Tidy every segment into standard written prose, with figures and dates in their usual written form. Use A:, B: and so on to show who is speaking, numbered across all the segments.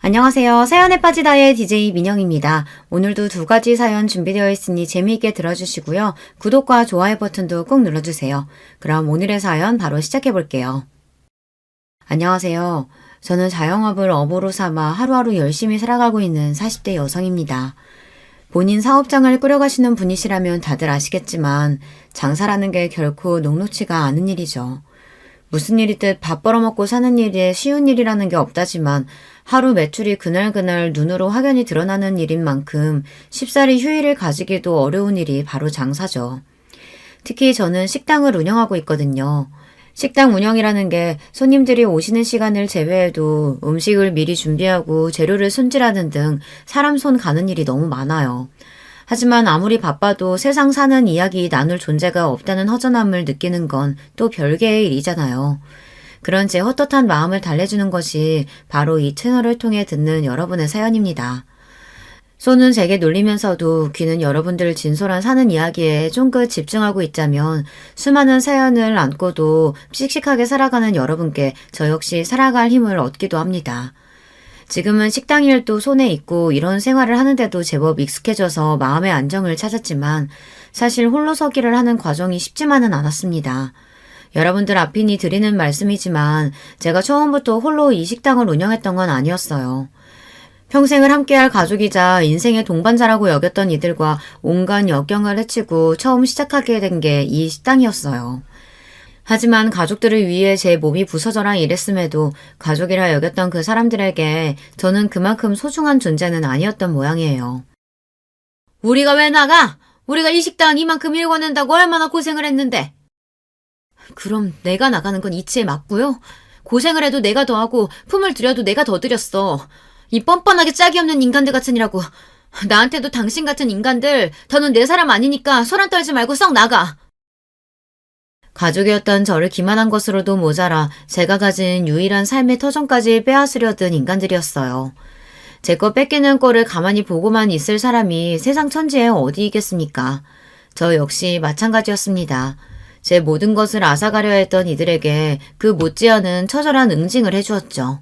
A: 안녕하세요. 사연에 빠지다의 DJ 민영입니다. 오늘도 두 가지 사연 준비되어 있으니 재미있게 들어주시고요. 구독과 좋아요 버튼도 꼭 눌러주세요. 그럼 오늘의 사연 바로 시작해 볼게요. 안녕하세요. 저는 자영업을 업으로 삼아 하루하루 열심히 살아가고 있는 40대 여성입니다. 본인 사업장을 꾸려가시는 분이시라면 다들 아시겠지만 장사라는 게 결코 녹록지가 않은 일이죠. 무슨 일이든 밥 벌어먹고 사는 일에 쉬운 일이라는 게 없다지만 하루 매출이 그날그날 눈으로 확연히 드러나는 일인 만큼 쉽사리 휴일을 가지기도 어려운 일이 바로 장사죠. 특히 저는 식당을 운영하고 있거든요. 식당 운영이라는 게 손님들이 오시는 시간을 제외해도 음식을 미리 준비하고 재료를 손질하는 등 사람 손 가는 일이 너무 많아요. 하지만 아무리 바빠도 세상 사는 이야기 나눌 존재가 없다는 허전함을 느끼는 건 또 별개의 일이잖아요. 그런 제 헛헛한 마음을 달래주는 것이 바로 이 채널을 통해 듣는 여러분의 사연입니다. 손은 제게 놀리면서도 귀는 여러분들 진솔한 사는 이야기에 쫑긋 집중하고 있자면 수많은 사연을 안고도 씩씩하게 살아가는 여러분께 저 역시 살아갈 힘을 얻기도 합니다. 지금은 식당 일도 손에 있고 이런 생활을 하는데도 제법 익숙해져서 마음의 안정을 찾았지만 사실 홀로서기를 하는 과정이 쉽지만은 않았습니다. 여러분들 앞이니 드리는 말씀이지만 제가 처음부터 홀로 이 식당을 운영했던 건 아니었어요. 평생을 함께할 가족이자 인생의 동반자라고 여겼던 이들과 온갖 역경을 헤치고 처음 시작하게 된 게 이 식당이었어요. 하지만 가족들을 위해 제 몸이 부서져라 이랬음에도 가족이라 여겼던 그 사람들에게 저는 그만큼 소중한 존재는 아니었던 모양이에요. 우리가 왜 나가? 우리가 이 식당 이만큼 일궈낸다고 얼마나 고생을 했는데. 그럼 내가 나가는 건 이치에 맞고요. 고생을 해도 내가 더 하고 품을 들여도 내가 더 들였어. 이 뻔뻔하게 짝이 없는 인간들 같으니라고. 나한테도 당신 같은 인간들 더는 내 사람 아니니까 소란 떨지 말고 썩 나가. 가족이었던 저를 기만한 것으로도 모자라 제가 가진 유일한 삶의 터전까지 빼앗으려던 인간들이었어요. 제 거 뺏기는 꼴을 가만히 보고만 있을 사람이 세상 천지에 어디 있겠습니까? 저 역시 마찬가지였습니다. 제 모든 것을 앗아가려 했던 이들에게 그 못지않은 처절한 응징을 해주었죠.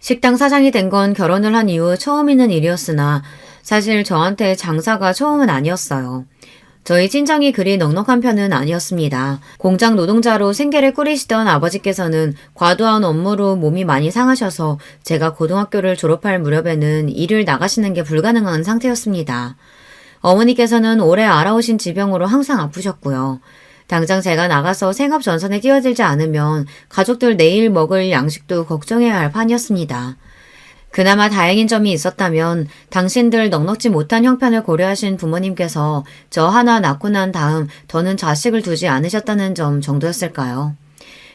A: 식당 사장이 된 건 결혼을 한 이후 처음 있는 일이었으나 사실 저한테 장사가 처음은 아니었어요. 저희 친정이 그리 넉넉한 편은 아니었습니다. 공장 노동자로 생계를 꾸리시던 아버지께서는 과도한 업무로 몸이 많이 상하셔서 제가 고등학교를 졸업할 무렵에는 일을 나가시는 게 불가능한 상태였습니다. 어머니께서는 오래 앓아오신 지병으로 항상 아프셨고요. 당장 제가 나가서 생업 전선에 뛰어들지 않으면 가족들 내일 먹을 양식도 걱정해야 할 판이었습니다. 그나마 다행인 점이 있었다면 당신들 넉넉지 못한 형편을 고려하신 부모님께서 저 하나 낳고 난 다음 더는 자식을 두지 않으셨다는 점 정도였을까요?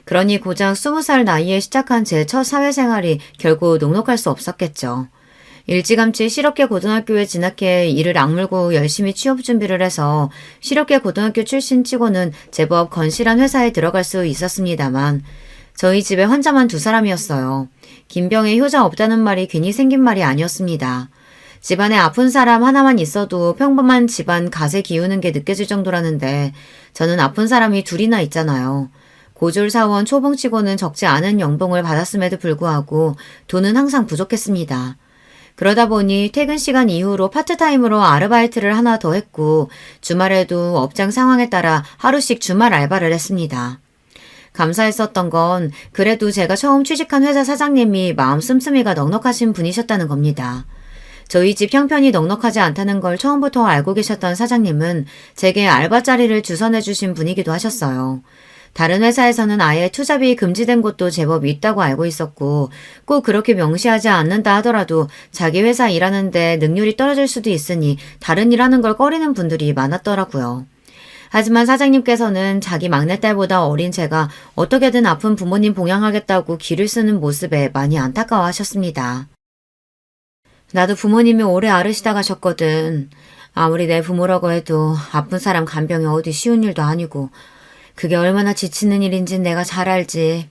A: 그러니 고작 20살 나이에 시작한 제 첫 사회생활이 결국 녹록할 수 없었겠죠. 일찌감치 실업계 고등학교에 진학해 이를 악물고 열심히 취업 준비를 해서 실업계 고등학교 출신 치고는 제법 건실한 회사에 들어갈 수 있었습니다만 저희 집에 환자만 2사람이었어요. 김병에 효자 없다는 말이 괜히 생긴 말이 아니었습니다. 집안에 아픈 사람 하나만 있어도 평범한 집안 갓에 기우는 게 느껴질 정도라는데 저는 아픈 사람이 2이나 있잖아요. 고졸사원 초봉치고는 적지 않은 연봉을 받았음에도 불구하고 돈은 항상 부족했습니다. 그러다 보니 퇴근 시간 이후로 파트타임으로 아르바이트를 하나 더 했고 주말에도 업장 상황에 따라 하루씩 주말 알바를 했습니다. 감사했었던 건 그래도 제가 처음 취직한 회사 사장님이 마음 씀씀이가 넉넉하신 분이셨다는 겁니다. 저희 집 형편이 넉넉하지 않다는 걸 처음부터 알고 계셨던 사장님은 제게 알바 자리를 주선해 주신 분이기도 하셨어요. 다른 회사에서는 아예 투잡이 금지된 곳도 제법 있다고 알고 있었고 꼭 그렇게 명시하지 않는다 하더라도 자기 회사 일하는데 능률이 떨어질 수도 있으니 다른 일하는 걸 꺼리는 분들이 많았더라고요. 하지만 사장님께서는 자기 막내딸보다 어린 제가 어떻게든 아픈 부모님 봉양하겠다고 기를 쓰는 모습에 많이 안타까워하셨습니다. 나도 부모님이 오래 앓으시다 가셨거든. 아무리 내 부모라고 해도 아픈 사람 간병이 어디 쉬운 일도 아니고 그게 얼마나 지치는 일인진 내가 잘 알지.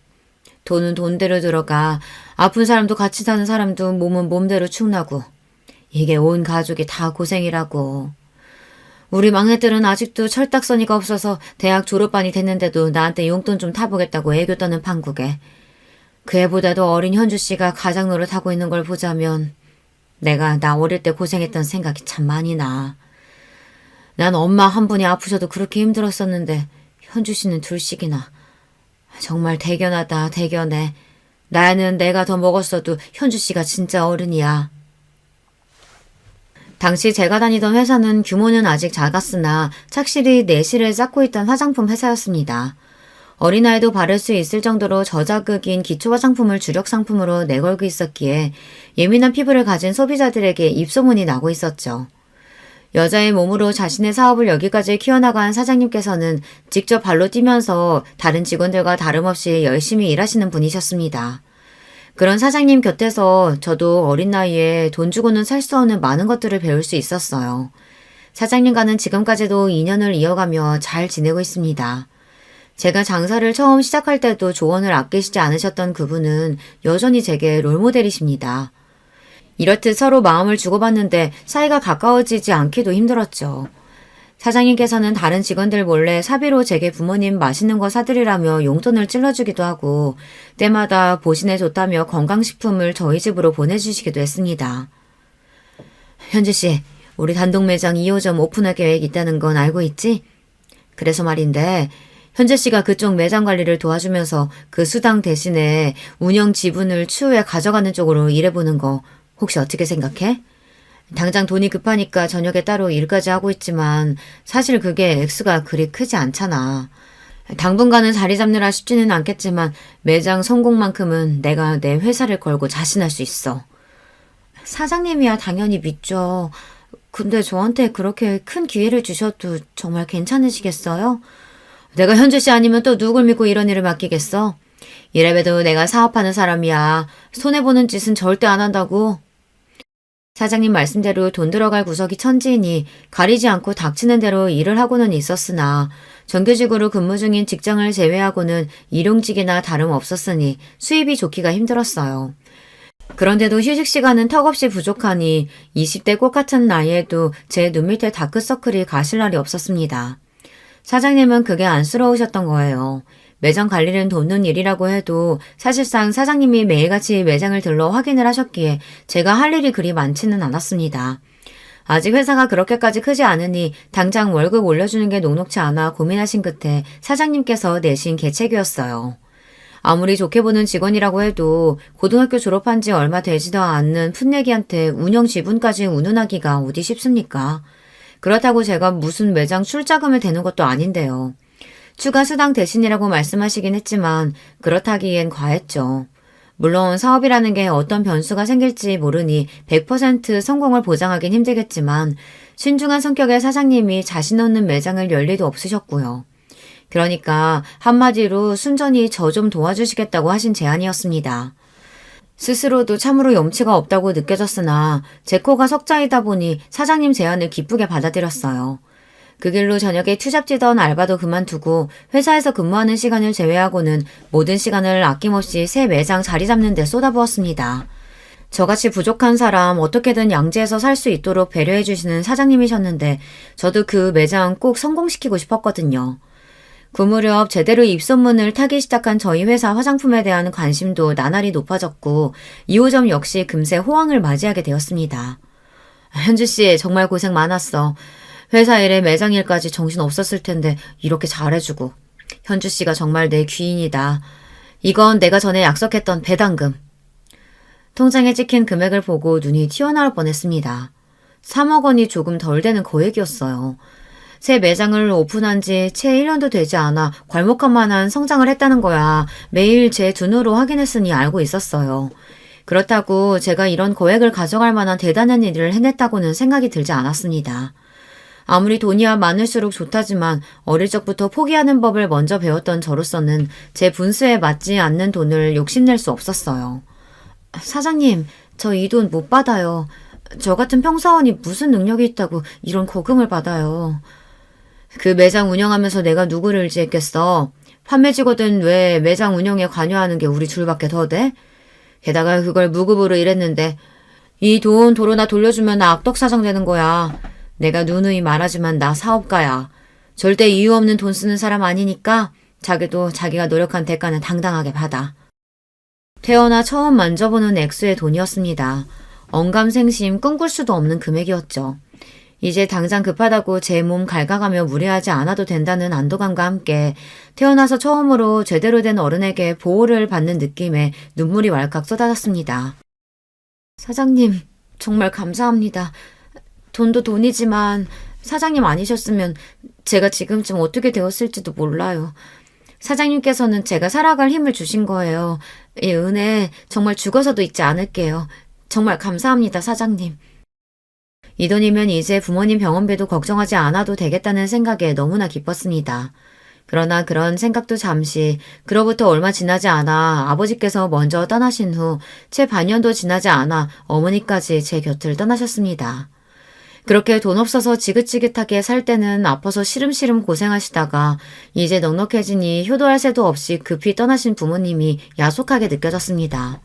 A: 돈은 돈대로 들어가 아픈 사람도 같이 사는 사람도 몸은 몸대로 축나고 이게 온 가족이 다 고생이라고. 우리 막내들은 아직도 철딱서니가 없어서 대학 졸업반이 됐는데도 나한테 용돈 좀 타보겠다고 애교 떠는 판국에 그 애보다도 어린 현주 씨가 가장 노릇하고 있는 걸 보자면 내가 나 어릴 때 고생했던 생각이 참 많이 나. 난 엄마 한 분이 아프셔도 그렇게 힘들었었는데 현주 씨는 둘씩이나. 정말 대견하다, 대견해. 나는 내가 더 먹었어도 현주 씨가 진짜 어른이야. 당시 제가 다니던 회사는 규모는 아직 작았으나 착실히 내실을 쌓고 있던 화장품 회사였습니다. 어린아이도 바를 수 있을 정도로 저자극인 기초 화장품을 주력 상품으로 내걸고 있었기에 예민한 피부를 가진 소비자들에게 입소문이 나고 있었죠. 여자의 몸으로 자신의 사업을 여기까지 키워나간 사장님께서는 직접 발로 뛰면서 다른 직원들과 다름없이 열심히 일하시는 분이셨습니다. 그런 사장님 곁에서 저도 어린 나이에 돈 주고는 살 수 없는 많은 것들을 배울 수 있었어요. 사장님과는 지금까지도 인연을 이어가며 잘 지내고 있습니다. 제가 장사를 처음 시작할 때도 조언을 아끼시지 않으셨던 그분은 여전히 제게 롤모델이십니다. 이렇듯 서로 마음을 주고받는데 사이가 가까워지지 않기도 힘들었죠. 사장님께서는 다른 직원들 몰래 사비로 제게 부모님 맛있는 거 사드리라며 용돈을 찔러주기도 하고 때마다 보신에 좋다며 건강식품을 저희 집으로 보내주시기도 했습니다. 현주 씨, 우리 단독 매장 2호점 오픈할 계획 있다는 건 알고 있지? 그래서 말인데 현재 씨가 그쪽 매장 관리를 도와주면서 그 수당 대신에 운영 지분을 추후에 가져가는 쪽으로 일해보는 거 혹시 어떻게 생각해? 당장 돈이 급하니까 저녁에 따로 일까지 하고 있지만 사실 그게 액수가 그리 크지 않잖아. 당분간은 자리 잡느라 쉽지는 않겠지만 매장 성공만큼은 내가 내 회사를 걸고 자신할 수 있어. 사장님이야 당연히 믿죠. 근데 저한테 그렇게 큰 기회를 주셔도 정말 괜찮으시겠어요? 내가 현주 씨 아니면 또 누굴 믿고 이런 일을 맡기겠어? 이래봬도 내가 사업하는 사람이야. 손해보는 짓은 절대 안 한다고. 사장님 말씀대로 돈 들어갈 구석이 천지이니 가리지 않고 닥치는 대로 일을 하고는 있었으나 정규직으로 근무 중인 직장을 제외하고는 일용직이나 다름없었으니 수입이 좋기가 힘들었어요. 그런데도 휴식 시간은 턱없이 부족하니 20대 꽃 같은 나이에도 제 눈 밑에 다크서클이 가실 날이 없었습니다. 사장님은 그게 안쓰러우셨던 거예요. 매장 관리는 돕는 일이라고 해도 사실상 사장님이 매일같이 매장을 들러 확인을 하셨기에 제가 할 일이 그리 많지는 않았습니다. 아직 회사가 그렇게까지 크지 않으니 당장 월급 올려주는 게 녹록치 않아 고민하신 끝에 사장님께서 내신 계책이었어요. 아무리 좋게 보는 직원이라고 해도 고등학교 졸업한 지 얼마 되지도 않는 풋내기한테 운영 지분까지 운운하기가 어디 쉽습니까? 그렇다고 제가 무슨 매장 출자금을 대는 것도 아닌데요. 추가 수당 대신이라고 말씀하시긴 했지만 그렇다기엔 과했죠. 물론 사업이라는 게 어떤 변수가 생길지 모르니 100% 성공을 보장하긴 힘들겠지만 신중한 성격의 사장님이 자신 없는 매장을 열 리도 없으셨고요. 그러니까 한마디로 순전히 저 좀 도와주시겠다고 하신 제안이었습니다. 스스로도 참으로 염치가 없다고 느껴졌으나 제 코가 석자이다 보니 사장님 제안을 기쁘게 받아들였어요. 그 길로 저녁에 투잡지던 알바도 그만두고 회사에서 근무하는 시간을 제외하고는 모든 시간을 아낌없이 새 매장 자리 잡는 데 쏟아부었습니다. 저같이 부족한 사람 어떻게든 양지해서 살 수 있도록 배려해 주시는 사장님이셨는데 저도 그 매장 꼭 성공시키고 싶었거든요. 그 무렵 제대로 입소문을 타기 시작한 저희 회사 화장품에 대한 관심도 나날이 높아졌고 2호점 역시 금세 호황을 맞이하게 되었습니다. 현주 씨 정말 고생 많았어. 회사 일에 매장 일까지 정신 없었을 텐데 이렇게 잘해주고. 현주 씨가 정말 내 귀인이다. 이건 내가 전에 약속했던 배당금. 통장에 찍힌 금액을 보고 눈이 튀어나올 뻔했습니다. 3억 원이 조금 덜 되는 거액이었어요. 새 매장을 오픈한 지 채 1년도 되지 않아 괄목할 만한 성장을 했다는 거야. 매일 제 두 눈으로 확인했으니 알고 있었어요. 그렇다고 제가 이런 거액을 가져갈 만한 대단한 일을 해냈다고는 생각이 들지 않았습니다. 아무리 돈이야 많을수록 좋다지만 어릴 적부터 포기하는 법을 먼저 배웠던 저로서는 제 분수에 맞지 않는 돈을 욕심낼 수 없었어요. 사장님, 저 이 돈 못 받아요. 저 같은 평사원이 무슨 능력이 있다고 이런 거금을 받아요. 그 매장 운영하면서 내가 누구를 의지했겠어. 판매직거든 왜 매장 운영에 관여하는 게 우리 줄밖에 더 돼? 게다가 그걸 무급으로 일했는데 이 돈 도로 나 돌려주면 나 악덕사장 되는 거야. 내가 누누이 말하지만 나 사업가야. 절대 이유 없는 돈 쓰는 사람 아니니까 자기도 자기가 노력한 대가는 당당하게 받아. 태어나 처음 만져보는 액수의 돈이었습니다. 언감생심 꿈꿀 수도 없는 금액이었죠. 이제 당장 급하다고 제 몸 갉아가며 무리하지 않아도 된다는 안도감과 함께 태어나서 처음으로 제대로 된 어른에게 보호를 받는 느낌에 눈물이 왈칵 쏟아졌습니다. 사장님, 정말 감사합니다. 돈도 돈이지만 사장님 아니셨으면 제가 지금쯤 어떻게 되었을지도 몰라요. 사장님께서는 제가 살아갈 힘을 주신 거예요. 이 은혜 정말 죽어서도 잊지 않을게요. 정말 감사합니다, 사장님. 이 돈이면 이제 부모님 병원비도 걱정하지 않아도 되겠다는 생각에 너무나 기뻤습니다. 그러나 그런 생각도 잠시, 그로부터 얼마 지나지 않아 아버지께서 먼저 떠나신 후 채 반년도 지나지 않아 어머니까지 제 곁을 떠나셨습니다. 그렇게 돈 없어서 지긋지긋하게 살 때는 아파서 시름시름 고생하시다가 이제 넉넉해지니 효도할 새도 없이 급히 떠나신 부모님이 야속하게 느껴졌습니다.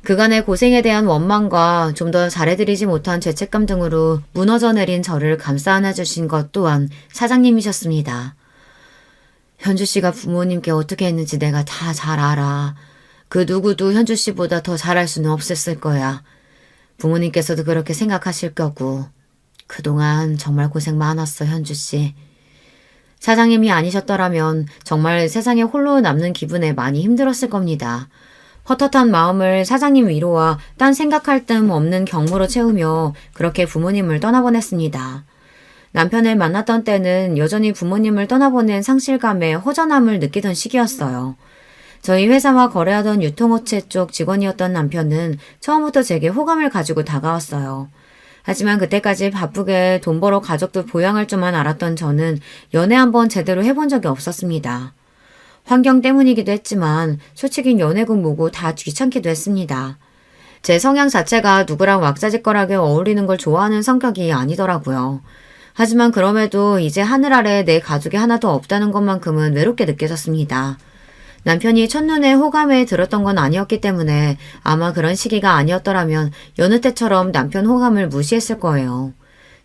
A: 그간의 고생에 대한 원망과 좀 더 잘해드리지 못한 죄책감 등으로 무너져 내린 저를 감싸 안아주신 것 또한 사장님이셨습니다. 현주 씨가 부모님께 어떻게 했는지 내가 다 잘 알아. 그 누구도 현주 씨보다 더 잘할 수는 없었을 거야. 부모님께서도 그렇게 생각하실 거고. 그동안 정말 고생 많았어, 현주 씨. 사장님이 아니셨더라면 정말 세상에 홀로 남는 기분에 많이 힘들었을 겁니다. 헛헛한 마음을 사장님 위로와 딴 생각할 틈 없는 경무로 채우며 그렇게 부모님을 떠나보냈습니다. 남편을 만났던 때는 여전히 부모님을 떠나보낸 상실감에 허전함을 느끼던 시기였어요. 저희 회사와 거래하던 유통업체 쪽 직원이었던 남편은 처음부터 제게 호감을 가지고 다가왔어요. 하지만 그때까지 바쁘게 돈 벌어 가족들 보양할 줄만 알았던 저는 연애 한번 제대로 해본 적이 없었습니다. 환경 때문이기도 했지만 솔직히 연애국 뭐고 다 귀찮기도 했습니다. 제 성향 자체가 누구랑 왁자지껄하게 어울리는 걸 좋아하는 성격이 아니더라고요. 하지만 그럼에도 이제 하늘 아래 내 가족이 하나도 없다는 것만큼은 외롭게 느껴졌습니다. 남편이 첫눈에 호감에 들었던 건 아니었기 때문에 아마 그런 시기가 아니었더라면 여느 때처럼 남편 호감을 무시했을 거예요.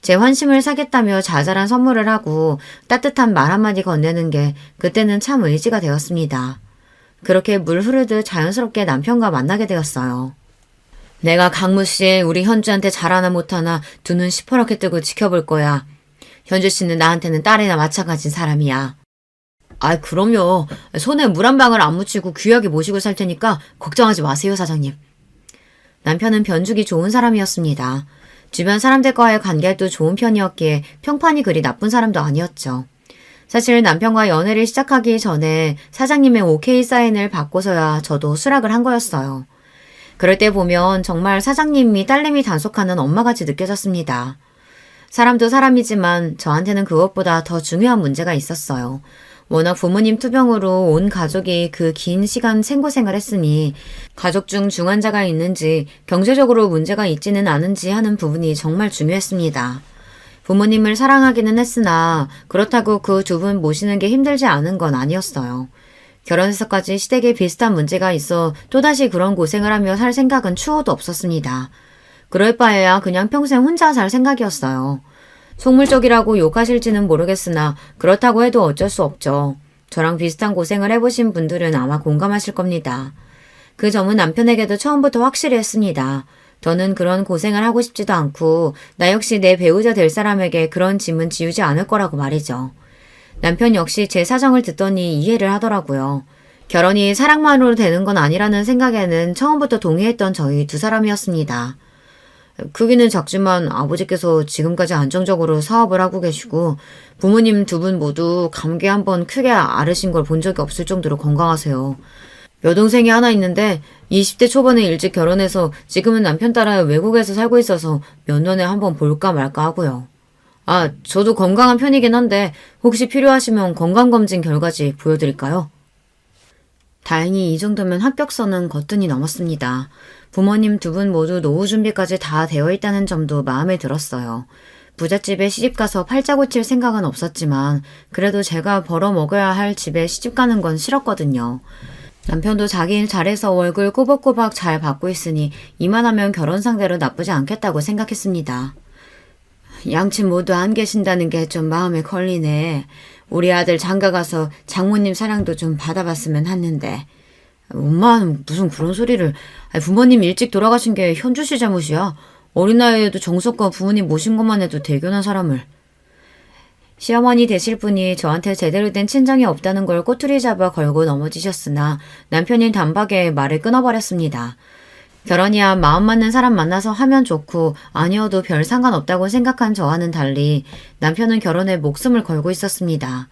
A: 제 환심을 사겠다며 자잘한 선물을 하고 따뜻한 말 한마디 건네는 게 그때는 참 의지가 되었습니다. 그렇게 물 흐르듯 자연스럽게 남편과 만나게 되었어요. 내가 강무씨 우리 현주한테 잘하나 못하나 두 눈 시퍼렇게 뜨고 지켜볼 거야. 현주 씨는 나한테는 딸이나 마찬가지인 사람이야. 아이 그럼요. 손에 물 한 방울 안 묻히고 귀하게 모시고 살 테니까 걱정하지 마세요, 사장님. 남편은 변죽이 좋은 사람이었습니다. 주변 사람들과의 관계도 좋은 편이었기에 평판이 그리 나쁜 사람도 아니었죠. 사실 남편과 연애를 시작하기 전에 사장님의 오케이 사인을 받고서야 저도 수락을 한 거였어요. 그럴 때 보면 정말 사장님이 딸내미 단속하는 엄마같이 느껴졌습니다. 사람도 사람이지만 저한테는 그것보다 더 중요한 문제가 있었어요. 워낙 부모님 투병으로 온 가족이 그 긴 시간 생고생을 했으니 가족 중 중환자가 있는지 경제적으로 문제가 있지는 않은지 하는 부분이 정말 중요했습니다. 부모님을 사랑하기는 했으나 그렇다고 그 두 분 모시는 게 힘들지 않은 건 아니었어요. 결혼해서까지 시댁에 비슷한 문제가 있어 또다시 그런 고생을 하며 살 생각은 추호도 없었습니다. 그럴 바에야 그냥 평생 혼자 살 생각이었어요. 속물적이라고 욕하실지는 모르겠으나 그렇다고 해도 어쩔 수 없죠. 저랑 비슷한 고생을 해보신 분들은 아마 공감하실 겁니다. 그 점은 남편에게도 처음부터 확실히 했습니다. 더는 그런 고생을 하고 싶지도 않고 나 역시 내 배우자 될 사람에게 그런 짐은 지우지 않을 거라고 말이죠. 남편 역시 제 사정을 듣더니 이해를 하더라고요. 결혼이 사랑만으로 되는 건 아니라는 생각에는 처음부터 동의했던 저희 두 사람이었습니다. 크기는 작지만 아버지께서 지금까지 안정적으로 사업을 하고 계시고 부모님 두 분 모두 감기 한번 크게 앓으신 걸 본 적이 없을 정도로 건강하세요. 여동생이 하나 있는데 20대 초반에 일찍 결혼해서 지금은 남편 따라 외국에서 살고 있어서 몇 년에 한번 볼까 말까 하고요. 저도 건강한 편이긴 한데 혹시 필요하시면 건강검진 결과지 보여드릴까요? 다행히 이 정도면 합격선은 거뜬히 넘었습니다. 부모님 두 분 모두 노후 준비까지 다 되어 있다는 점도 마음에 들었어요. 부잣집에 시집가서 팔자 고칠 생각은 없었지만 그래도 제가 벌어먹어야 할 집에 시집가는 건 싫었거든요. 남편도 자기 일 잘해서 월급 꼬박꼬박 잘 받고 있으니 이만하면 결혼 상대로 나쁘지 않겠다고 생각했습니다. 양친 모두 안 계신다는 게 좀 마음에 걸리네. 우리 아들 장가 가서 장모님 사랑도 좀 받아봤으면 했는데 엄마는 무슨 그런 소리를. 부모님 일찍 돌아가신 게 현주 씨 잘못이야. 어린 나이에도 정석과 부모님 모신 것만 해도 대견한 사람을. 시어머니 되실 분이 저한테 제대로 된 친정이 없다는 걸 꼬투리 잡아 걸고 넘어지셨으나 남편이 단박에 말을 끊어버렸습니다. 결혼이야 마음 맞는 사람 만나서 하면 좋고 아니어도 별 상관없다고 생각한 저와는 달리 남편은 결혼에 목숨을 걸고 있었습니다.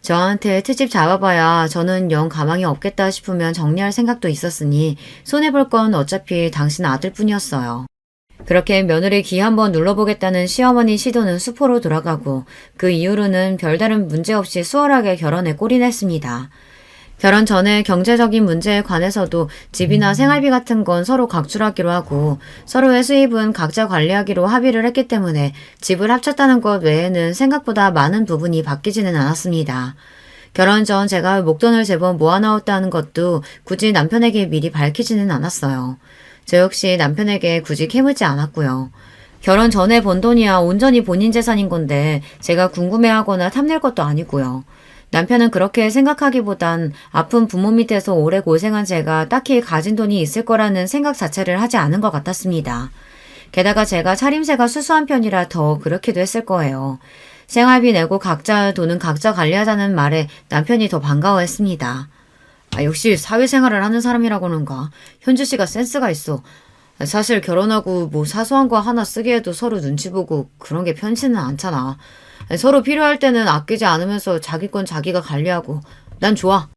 A: 저한테 트집 잡아봐야 저는 영 가망이 없겠다 싶으면 정리할 생각도 있었으니 손해볼 건 어차피 당신 아들뿐이었어요. 그렇게 며느리 귀 한번 눌러보겠다는 시어머니 시도는 수포로 돌아가고 그 이후로는 별다른 문제 없이 수월하게 결혼에 골인했습니다. 결혼 전에 경제적인 문제에 관해서도 집이나 생활비 같은 건 서로 각출하기로 하고 서로의 수입은 각자 관리하기로 합의를 했기 때문에 집을 합쳤다는 것 외에는 생각보다 많은 부분이 바뀌지는 않았습니다. 결혼 전 제가 목돈을 제법 모아놓았다는 것도 굳이 남편에게 미리 밝히지는 않았어요. 저 역시 남편에게 굳이 캐묻지 않았고요. 결혼 전에 번 돈이야 온전히 본인 재산인 건데 제가 궁금해하거나 탐낼 것도 아니고요. 남편은 그렇게 생각하기보단 아픈 부모 밑에서 오래 고생한 제가 딱히 가진 돈이 있을 거라는 생각 자체를 하지 않은 것 같았습니다. 게다가 제가 차림새가 수수한 편이라 더 그렇기도 했을 거예요. 생활비 내고 각자 돈은 각자 관리하자는 말에 남편이 더 반가워했습니다. 역시 사회생활을 하는 사람이라고는가. 현주 씨가 센스가 있어. 사실 결혼하고 뭐 사소한 거 하나 쓰기에도 서로 눈치 보고 그런 게 편치는 않잖아. 서로 필요할 때는 아끼지 않으면서 자기 건 자기가 관리하고 난 좋아.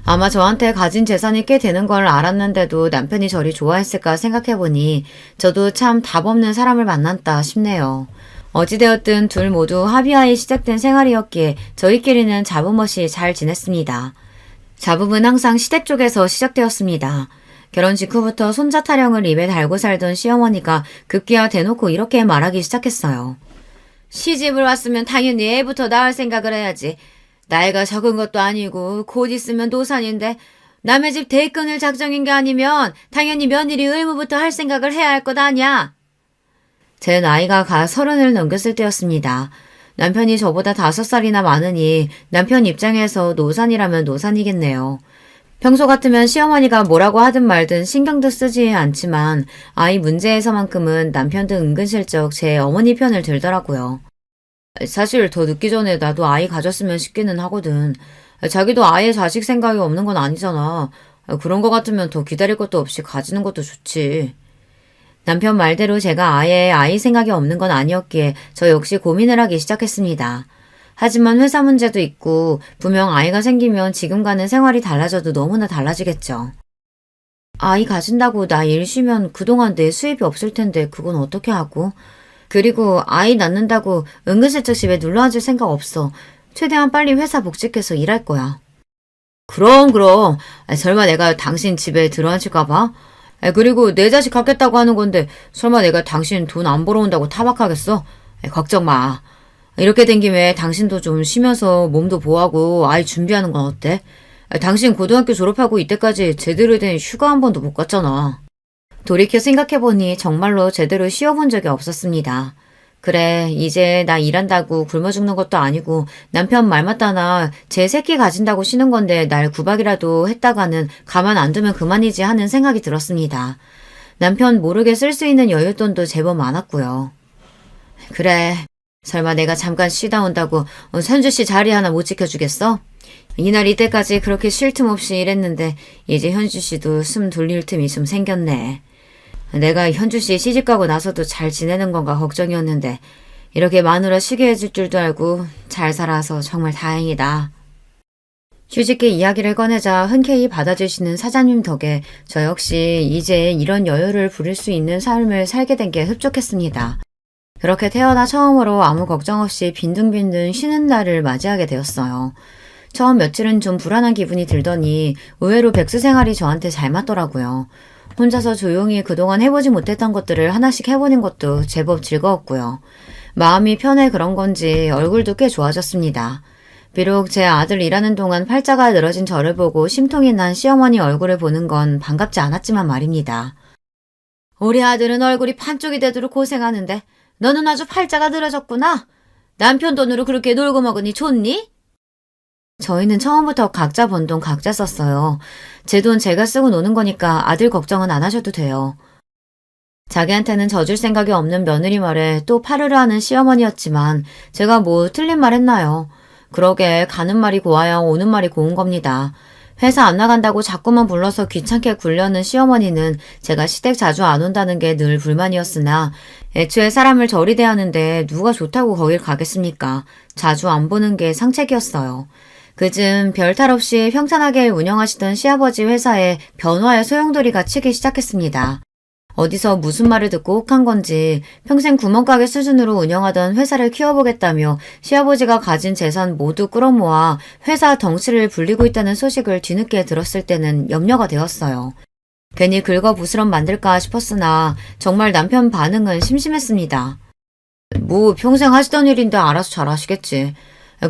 A: 아마 저한테 가진 재산이 꽤 되는 걸 알았는데도 남편이 저리 좋아했을까 생각해보니 저도 참 답 없는 사람을 만났다 싶네요. 어찌되었든 둘 모두 합의하에 시작된 생활이었기에 저희끼리는 잡음 없이 잘 지냈습니다. 잡음은 항상 시댁 쪽에서 시작되었습니다. 결혼 직후부터 손자 타령을 입에 달고 살던 시어머니가 급기야 대놓고 이렇게 말하기 시작했어요. 시집을 왔으면 당연히 애부터 낳을 생각을 해야지. 나이가 적은 것도 아니고 곧 있으면 노산인데 남의 집 대 끊을 작정인 게 아니면 당연히 며느리 의무부터 할 생각을 해야 할 것 아냐. 제 나이가 가 30을 넘겼을 때였습니다. 남편이 저보다 5살이나 많으니 남편 입장에서 노산이라면 노산이겠네요. 평소 같으면 시어머니가 뭐라고 하든 말든 신경도 쓰지 않지만 아이 문제에서만큼은 남편도 은근슬쩍 제 어머니 편을 들더라고요. 사실 더 늦기 전에 나도 아이 가졌으면 싶기는 하거든. 자기도 아예 자식 생각이 없는 건 아니잖아. 그런 거 같으면 더 기다릴 것도 없이 가지는 것도 좋지. 남편 말대로 제가 아예 아이 생각이 없는 건 아니었기에 저 역시 고민을 하기 시작했습니다. 하지만 회사 문제도 있고 분명 아이가 생기면 지금과는 생활이 달라져도 너무나 달라지겠죠. 아이 가진다고 나 일 쉬면 그동안 내 수입이 없을 텐데 그건 어떻게 하고? 그리고 아이 낳는다고 은근슬쩍 집에 눌러앉을 생각 없어. 최대한 빨리 회사 복직해서 일할 거야. 그럼. 설마 내가 당신 집에 들어앉힐까 봐? 그리고 내 자식 갖겠다고 하는 건데 설마 내가 당신 돈 안 벌어온다고 타박하겠어? 걱정 마. 이렇게 된 김에 당신도 좀 쉬면서 몸도 보호하고 아이 준비하는 건 어때? 당신 고등학교 졸업하고 이때까지 제대로 된 휴가 한 번도 못 갔잖아. 돌이켜 생각해보니 정말로 제대로 쉬어본 적이 없었습니다. 그래, 이제 나 일한다고 굶어 죽는 것도 아니고 남편 말 맞다나 제 새끼 가진다고 쉬는 건데 날 구박이라도 했다가는 가만 안 두면 그만이지 하는 생각이 들었습니다. 남편 모르게 쓸 수 있는 여윳돈도 제법 많았고요. 그래, 설마 내가 잠깐 쉬다 온다고 선주 씨 자리 하나 못 지켜주겠어? 이날 이때까지 그렇게 쉴 틈 없이 일했는데 이제 현주 씨도 숨 돌릴 틈이 좀 생겼네. 내가 현주 씨 시집가고 나서도 잘 지내는 건가 걱정이었는데 이렇게 마누라 쉬게 해줄 줄도 알고 잘 살아서 정말 다행이다. 휴직기 이야기를 꺼내자 흔쾌히 받아주시는 사장님 덕에 저 역시 이제 이런 여유를 부릴 수 있는 삶을 살게 된 게 흡족했습니다. 그렇게 태어나 처음으로 아무 걱정 없이 빈둥빈둥 쉬는 날을 맞이하게 되었어요. 처음 며칠은 좀 불안한 기분이 들더니 의외로 백수 생활이 저한테 잘 맞더라고요. 혼자서 조용히 그동안 해보지 못했던 것들을 하나씩 해보는 것도 제법 즐거웠고요. 마음이 편해 그런 건지 얼굴도 꽤 좋아졌습니다. 비록 제 아들 일하는 동안 팔자가 늘어진 저를 보고 심통이 난 시어머니 얼굴을 보는 건 반갑지 않았지만 말입니다. 우리 아들은 얼굴이 판쪽이 되도록 고생하는데 너는 아주 팔자가 늘어졌구나. 남편 돈으로 그렇게 놀고 먹으니 좋니? 저희는 처음부터 각자 번 돈 각자 썼어요. 제 돈 제가 쓰고 노는 거니까 아들 걱정은 안 하셔도 돼요. 자기한테는 져줄 생각이 없는 며느리 말에 또 파르르 하는 시어머니였지만 제가 뭐 틀린 말 했나요? 그러게 가는 말이 고와야 오는 말이 고운 겁니다. 회사 안 나간다고 자꾸만 불러서 귀찮게 굴려는 시어머니는 제가 시댁 자주 안 온다는 게 늘 불만이었으나 애초에 사람을 저리 대하는데 누가 좋다고 거길 가겠습니까? 자주 안 보는 게 상책이었어요. 그즘 별탈 없이 평탄하게 운영하시던 시아버지 회사에 변화의 소용돌이가 치기 시작했습니다. 어디서 무슨 말을 듣고 혹한 건지 평생 구멍가게 수준으로 운영하던 회사를 키워보겠다며 시아버지가 가진 재산 모두 끌어모아 회사 덩치를 불리고 있다는 소식을 뒤늦게 들었을 때는 염려가 되었어요. 괜히 긁어부스럼 만들까 싶었으나 정말 남편 반응은 심심했습니다. 뭐 평생 하시던 일인데 알아서 잘 하시겠지.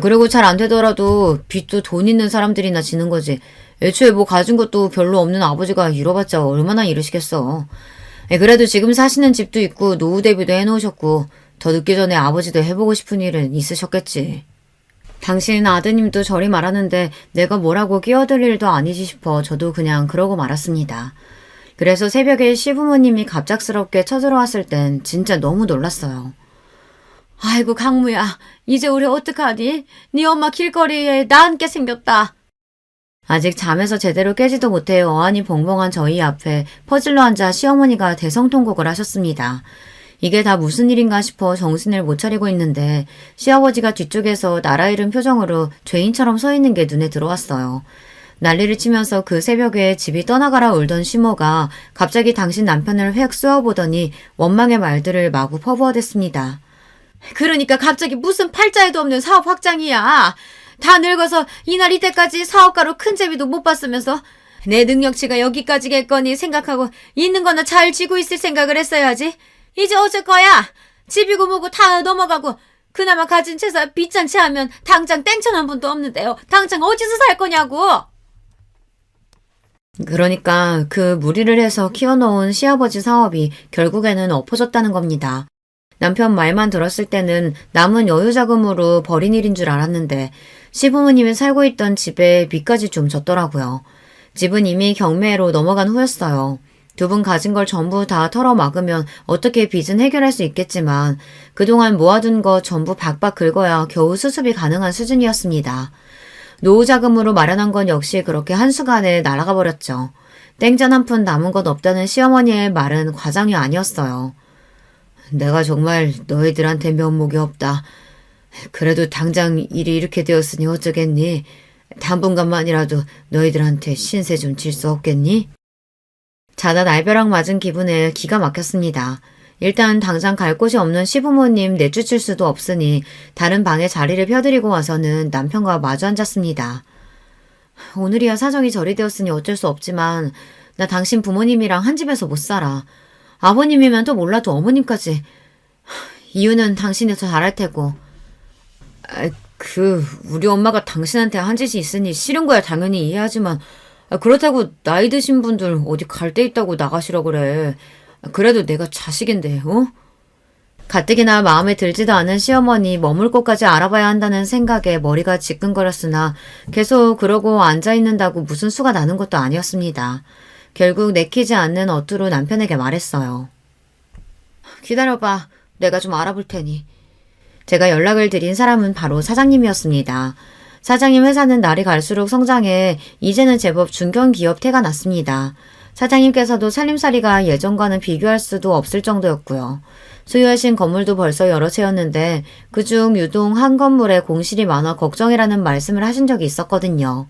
A: 그리고 잘 안 되더라도 빚도 돈 있는 사람들이나 지는 거지. 애초에 뭐 가진 것도 별로 없는 아버지가 잃어봤자 얼마나 잃으시겠어. 그래도 지금 사시는 집도 있고 노후 대비도 해놓으셨고 더 늦기 전에 아버지도 해보고 싶은 일은 있으셨겠지. 당신 아드님도 저리 말하는데 내가 뭐라고 끼어들 일도 아니지 싶어 저도 그냥 그러고 말았습니다. 그래서 새벽에 시부모님이 갑작스럽게 쳐들어왔을 땐 진짜 너무 놀랐어요. 아이고 강무야, 이제 우리 어떡하니? 네 엄마 길거리에 나 앉게 생겼다. 아직 잠에서 제대로 깨지도 못해 어안이 벙벙한 저희 앞에 퍼질러 앉아 시어머니가 대성통곡을 하셨습니다. 이게 다 무슨 일인가 싶어 정신을 못 차리고 있는데 시아버지가 뒤쪽에서 나라 잃은 표정으로 죄인처럼 서 있는 게 눈에 들어왔어요. 난리를 치면서 그 새벽에 집이 떠나가라 울던 시모가 갑자기 당신 남편을 획 쏘아보더니 원망의 말들을 마구 퍼부어댔습니다. 그러니까 갑자기 무슨 팔자에도 없는 사업 확장이야. 다 늙어서 이날 이때까지 사업가로 큰 재미도 못 봤으면서 내 능력치가 여기까지겠거니 생각하고 있는 거나 잘 쥐고 있을 생각을 했어야지. 이제 어쩔 거야. 집이고 뭐고 다 넘어가고 그나마 가진 재산 빚잔치 하면 당장 땡천 한 푼도 없는데요. 당장 어디서 살 거냐고. 그러니까 그 무리를 해서 키워놓은 시아버지 사업이 결국에는 엎어졌다는 겁니다. 남편 말만 들었을 때는 남은 여유자금으로 벌인 일인 줄 알았는데 시부모님이 살고 있던 집에 빚까지 좀 졌더라고요. 집은 이미 경매로 넘어간 후였어요. 두 분 가진 걸 전부 다 털어막으면 어떻게 빚은 해결할 수 있겠지만 그동안 모아둔 거 전부 박박 긁어야 겨우 수습이 가능한 수준이었습니다. 노후자금으로 마련한 건 역시 그렇게 한순간에 날아가 버렸죠. 땡전 한 푼 남은 것 없다는 시어머니의 말은 과장이 아니었어요. 내가 정말 너희들한테 면목이 없다. 그래도 당장 일이 이렇게 되었으니 어쩌겠니? 당분간만이라도 너희들한테 신세 좀 질 수 없겠니? 자다 날벼락 맞은 기분에 기가 막혔습니다. 일단 당장 갈 곳이 없는 시부모님 내쫓을 수도 없으니 다른 방에 자리를 펴드리고 와서는 남편과 마주 앉았습니다. 오늘이야 사정이 저리 되었으니 어쩔 수 없지만 나 당신 부모님이랑 한 집에서 못 살아. 아버님이면 또 몰라도 어머님까지. 이유는 당신이 더 잘할 테고. 우리 엄마가 당신한테 한 짓이 있으니 싫은 거야 당연히 이해하지만 그렇다고 나이 드신 분들 어디 갈 데 있다고 나가시라 그래. 그래도 내가 자식인데, 어? 가뜩이나 마음에 들지도 않은 시어머니 머물 곳까지 알아봐야 한다는 생각에 머리가 지끈거렸으나 계속 그러고 앉아있는다고 무슨 수가 나는 것도 아니었습니다. 결국 내키지 않는 어투로 남편에게 말했어요. 기다려봐. 내가 좀 알아볼 테니. 제가 연락을 드린 사람은 바로 사장님이었습니다. 사장님 회사는 날이 갈수록 성장해 이제는 제법 중견기업 태가 났습니다. 사장님께서도 살림살이가 예전과는 비교할 수도 없을 정도였고요. 소유하신 건물도 벌써 여러 채였는데 그중 유동 한 건물에 공실이 많아 걱정이라는 말씀을 하신 적이 있었거든요.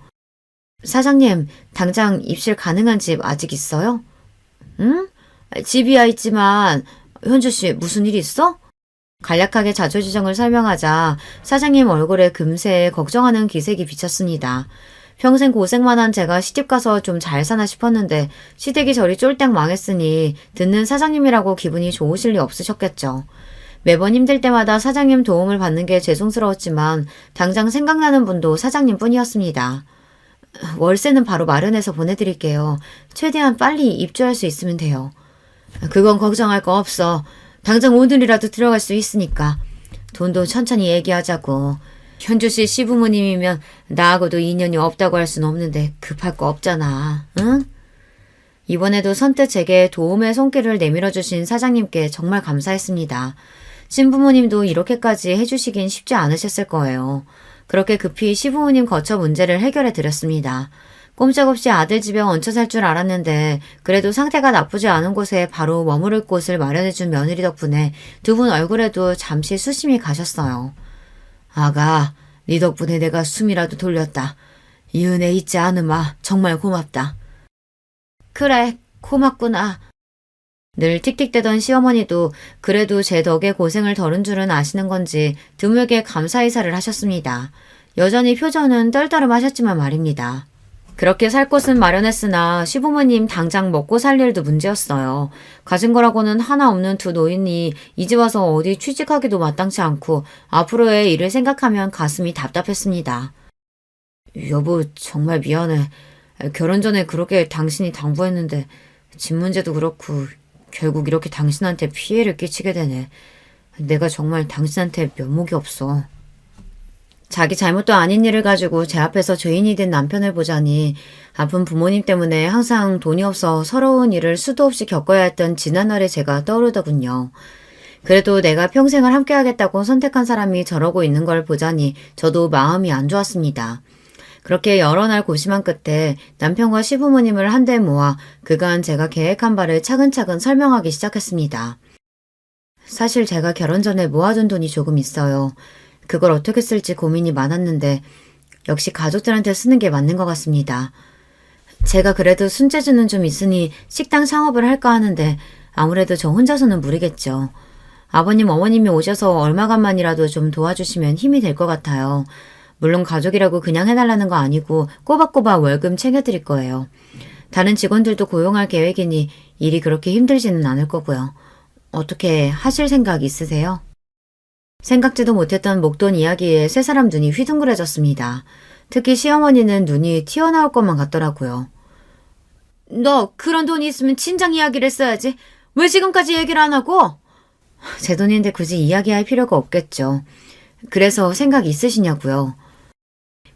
A: 사장님, 당장 입실 가능한 집 아직 있어요? 응? 집이야 있지만 현주씨 무슨 일 있어? 간략하게 자초지정을 설명하자 사장님 얼굴에 금세 걱정하는 기색이 비쳤습니다. 평생 고생만 한 제가 시집가서 좀 잘 사나 싶었는데 시댁이 저리 쫄딱 망했으니 듣는 사장님이라고 기분이 좋으실 리 없으셨겠죠. 매번 힘들 때마다 사장님 도움을 받는 게 죄송스러웠지만 당장 생각나는 분도 사장님 뿐이었습니다. 월세는 바로 마련해서 보내드릴게요. 최대한 빨리 입주할 수 있으면 돼요. 그건 걱정할 거 없어. 당장 오늘이라도 들어갈 수 있으니까. 돈도 천천히 얘기하자고. 현주 씨 시부모님이면 나하고도 인연이 없다고 할 순 없는데 급할 거 없잖아. 응? 이번에도 선뜻 제게 도움의 손길을 내밀어 주신 사장님께 정말 감사했습니다. 신부모님도 이렇게까지 해주시긴 쉽지 않으셨을 거예요. 그렇게 급히 시부모님 거처 문제를 해결해 드렸습니다. 꼼짝없이 아들 집에 얹혀 살 줄 알았는데 그래도 상태가 나쁘지 않은 곳에 바로 머무를 곳을 마련해준 며느리 덕분에 두 분 얼굴에도 잠시 수심이 가셨어요. 아가, 네 덕분에 내가 숨이라도 돌렸다. 이 은혜 잊지 않으마. 정말 고맙다. 그래, 고맙구나. 늘 틱틱대던 시어머니도 그래도 제 덕에 고생을 덜은 줄은 아시는 건지 드물게 감사 인사를 하셨습니다. 여전히 표정은 떨떠름하셨지만 말입니다. 그렇게 살 곳은 마련했으나 시부모님 당장 먹고 살 일도 문제였어요. 가진 거라고는 하나 없는 두 노인이 이제 와서 어디 취직하기도 마땅치 않고 앞으로의 일을 생각하면 가슴이 답답했습니다. 여보, 정말 미안해. 결혼 전에 그렇게 당신이 당부했는데 집 문제도 그렇고 결국 이렇게 당신한테 피해를 끼치게 되네. 내가 정말 당신한테 면목이 없어. 자기 잘못도 아닌 일을 가지고 제 앞에서 죄인이 된 남편을 보자니 아픈 부모님 때문에 항상 돈이 없어 서러운 일을 수도 없이 겪어야 했던 지난날의 제가 떠오르더군요. 그래도 내가 평생을 함께하겠다고 선택한 사람이 저러고 있는 걸 보자니 저도 마음이 안 좋았습니다. 그렇게 여러 날 고심한 끝에 남편과 시부모님을 한데 모아 그간 제가 계획한 바를 차근차근 설명하기 시작했습니다. 사실 제가 결혼 전에 모아둔 돈이 조금 있어요. 그걸 어떻게 쓸지 고민이 많았는데 역시 가족들한테 쓰는 게 맞는 것 같습니다. 제가 그래도 손재주는 좀 있으니 식당 창업을 할까 하는데 아무래도 저 혼자서는 무리겠죠. 아버님, 어머님이 오셔서 얼마간만이라도 좀 도와주시면 힘이 될 것 같아요. 물론 가족이라고 그냥 해달라는 거 아니고 꼬박꼬박 월급 챙겨드릴 거예요. 다른 직원들도 고용할 계획이니 일이 그렇게 힘들지는 않을 거고요. 어떻게 하실 생각 있으세요? 생각지도 못했던 목돈 이야기에 세 사람 눈이 휘둥그레졌습니다. 특히 시어머니는 눈이 튀어나올 것만 같더라고요. 너 그런 돈이 있으면 친정 이야기를 했어야지. 왜 지금까지 얘기를 안 하고? 제 돈인데 굳이 이야기할 필요가 없겠죠. 그래서 생각 있으시냐고요.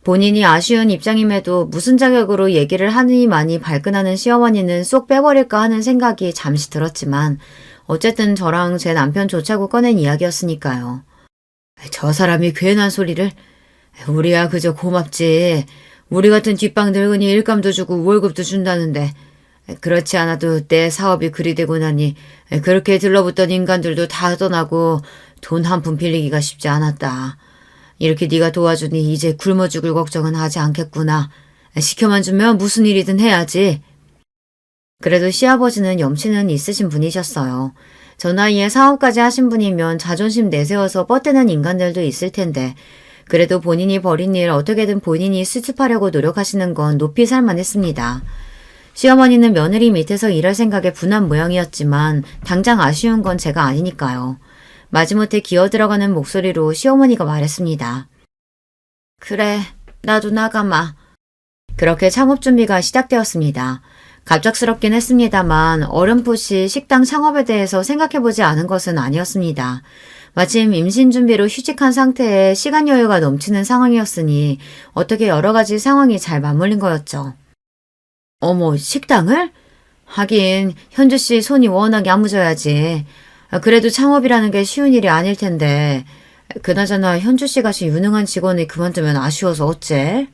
A: 본인이 아쉬운 입장임에도 무슨 자격으로 얘기를 하느니만이 발끈하는 시어머니는 쏙 빼버릴까 하는 생각이 잠시 들었지만 어쨌든 저랑 제 남편 좋자고 꺼낸 이야기였으니까요. 저 사람이 괜한 소리를. 우리야 그저 고맙지. 우리 같은 뒷방 늙은이 일감도 주고 월급도 준다는데 그렇지 않아도 내 사업이 그리 되고 나니 그렇게 들러붙던 인간들도 다 떠나고 돈 한 푼 빌리기가 쉽지 않았다. 이렇게 네가 도와주니 이제 굶어 죽을 걱정은 하지 않겠구나. 시켜만 주면 무슨 일이든 해야지. 그래도 시아버지는 염치는 있으신 분이셨어요. 저 나이에 사업까지 하신 분이면 자존심 내세워서 뻗대는 인간들도 있을 텐데 그래도 본인이 벌인 일 어떻게든 본인이 수습하려고 노력하시는 건 높이 살만했습니다. 시어머니는 며느리 밑에서 일할 생각에 분한 모양이었지만 당장 아쉬운 건 제가 아니니까요. 마지못해 기어들어가는 목소리로 시어머니가 말했습니다. 그래, 나도 나가마. 그렇게 창업 준비가 시작되었습니다. 갑작스럽긴 했습니다만 어렴풋이 식당 창업에 대해서 생각해보지 않은 것은 아니었습니다. 마침 임신 준비로 휴직한 상태에 시간 여유가 넘치는 상황이었으니 어떻게 여러 가지 상황이 잘 맞물린 거였죠. 어머, 식당을? 하긴 현주 씨 손이 워낙 야무져야지. 그래도 창업이라는 게 쉬운 일이 아닐 텐데 그나저나 현주 씨 같이 유능한 직원이 그만두면 아쉬워서 어째?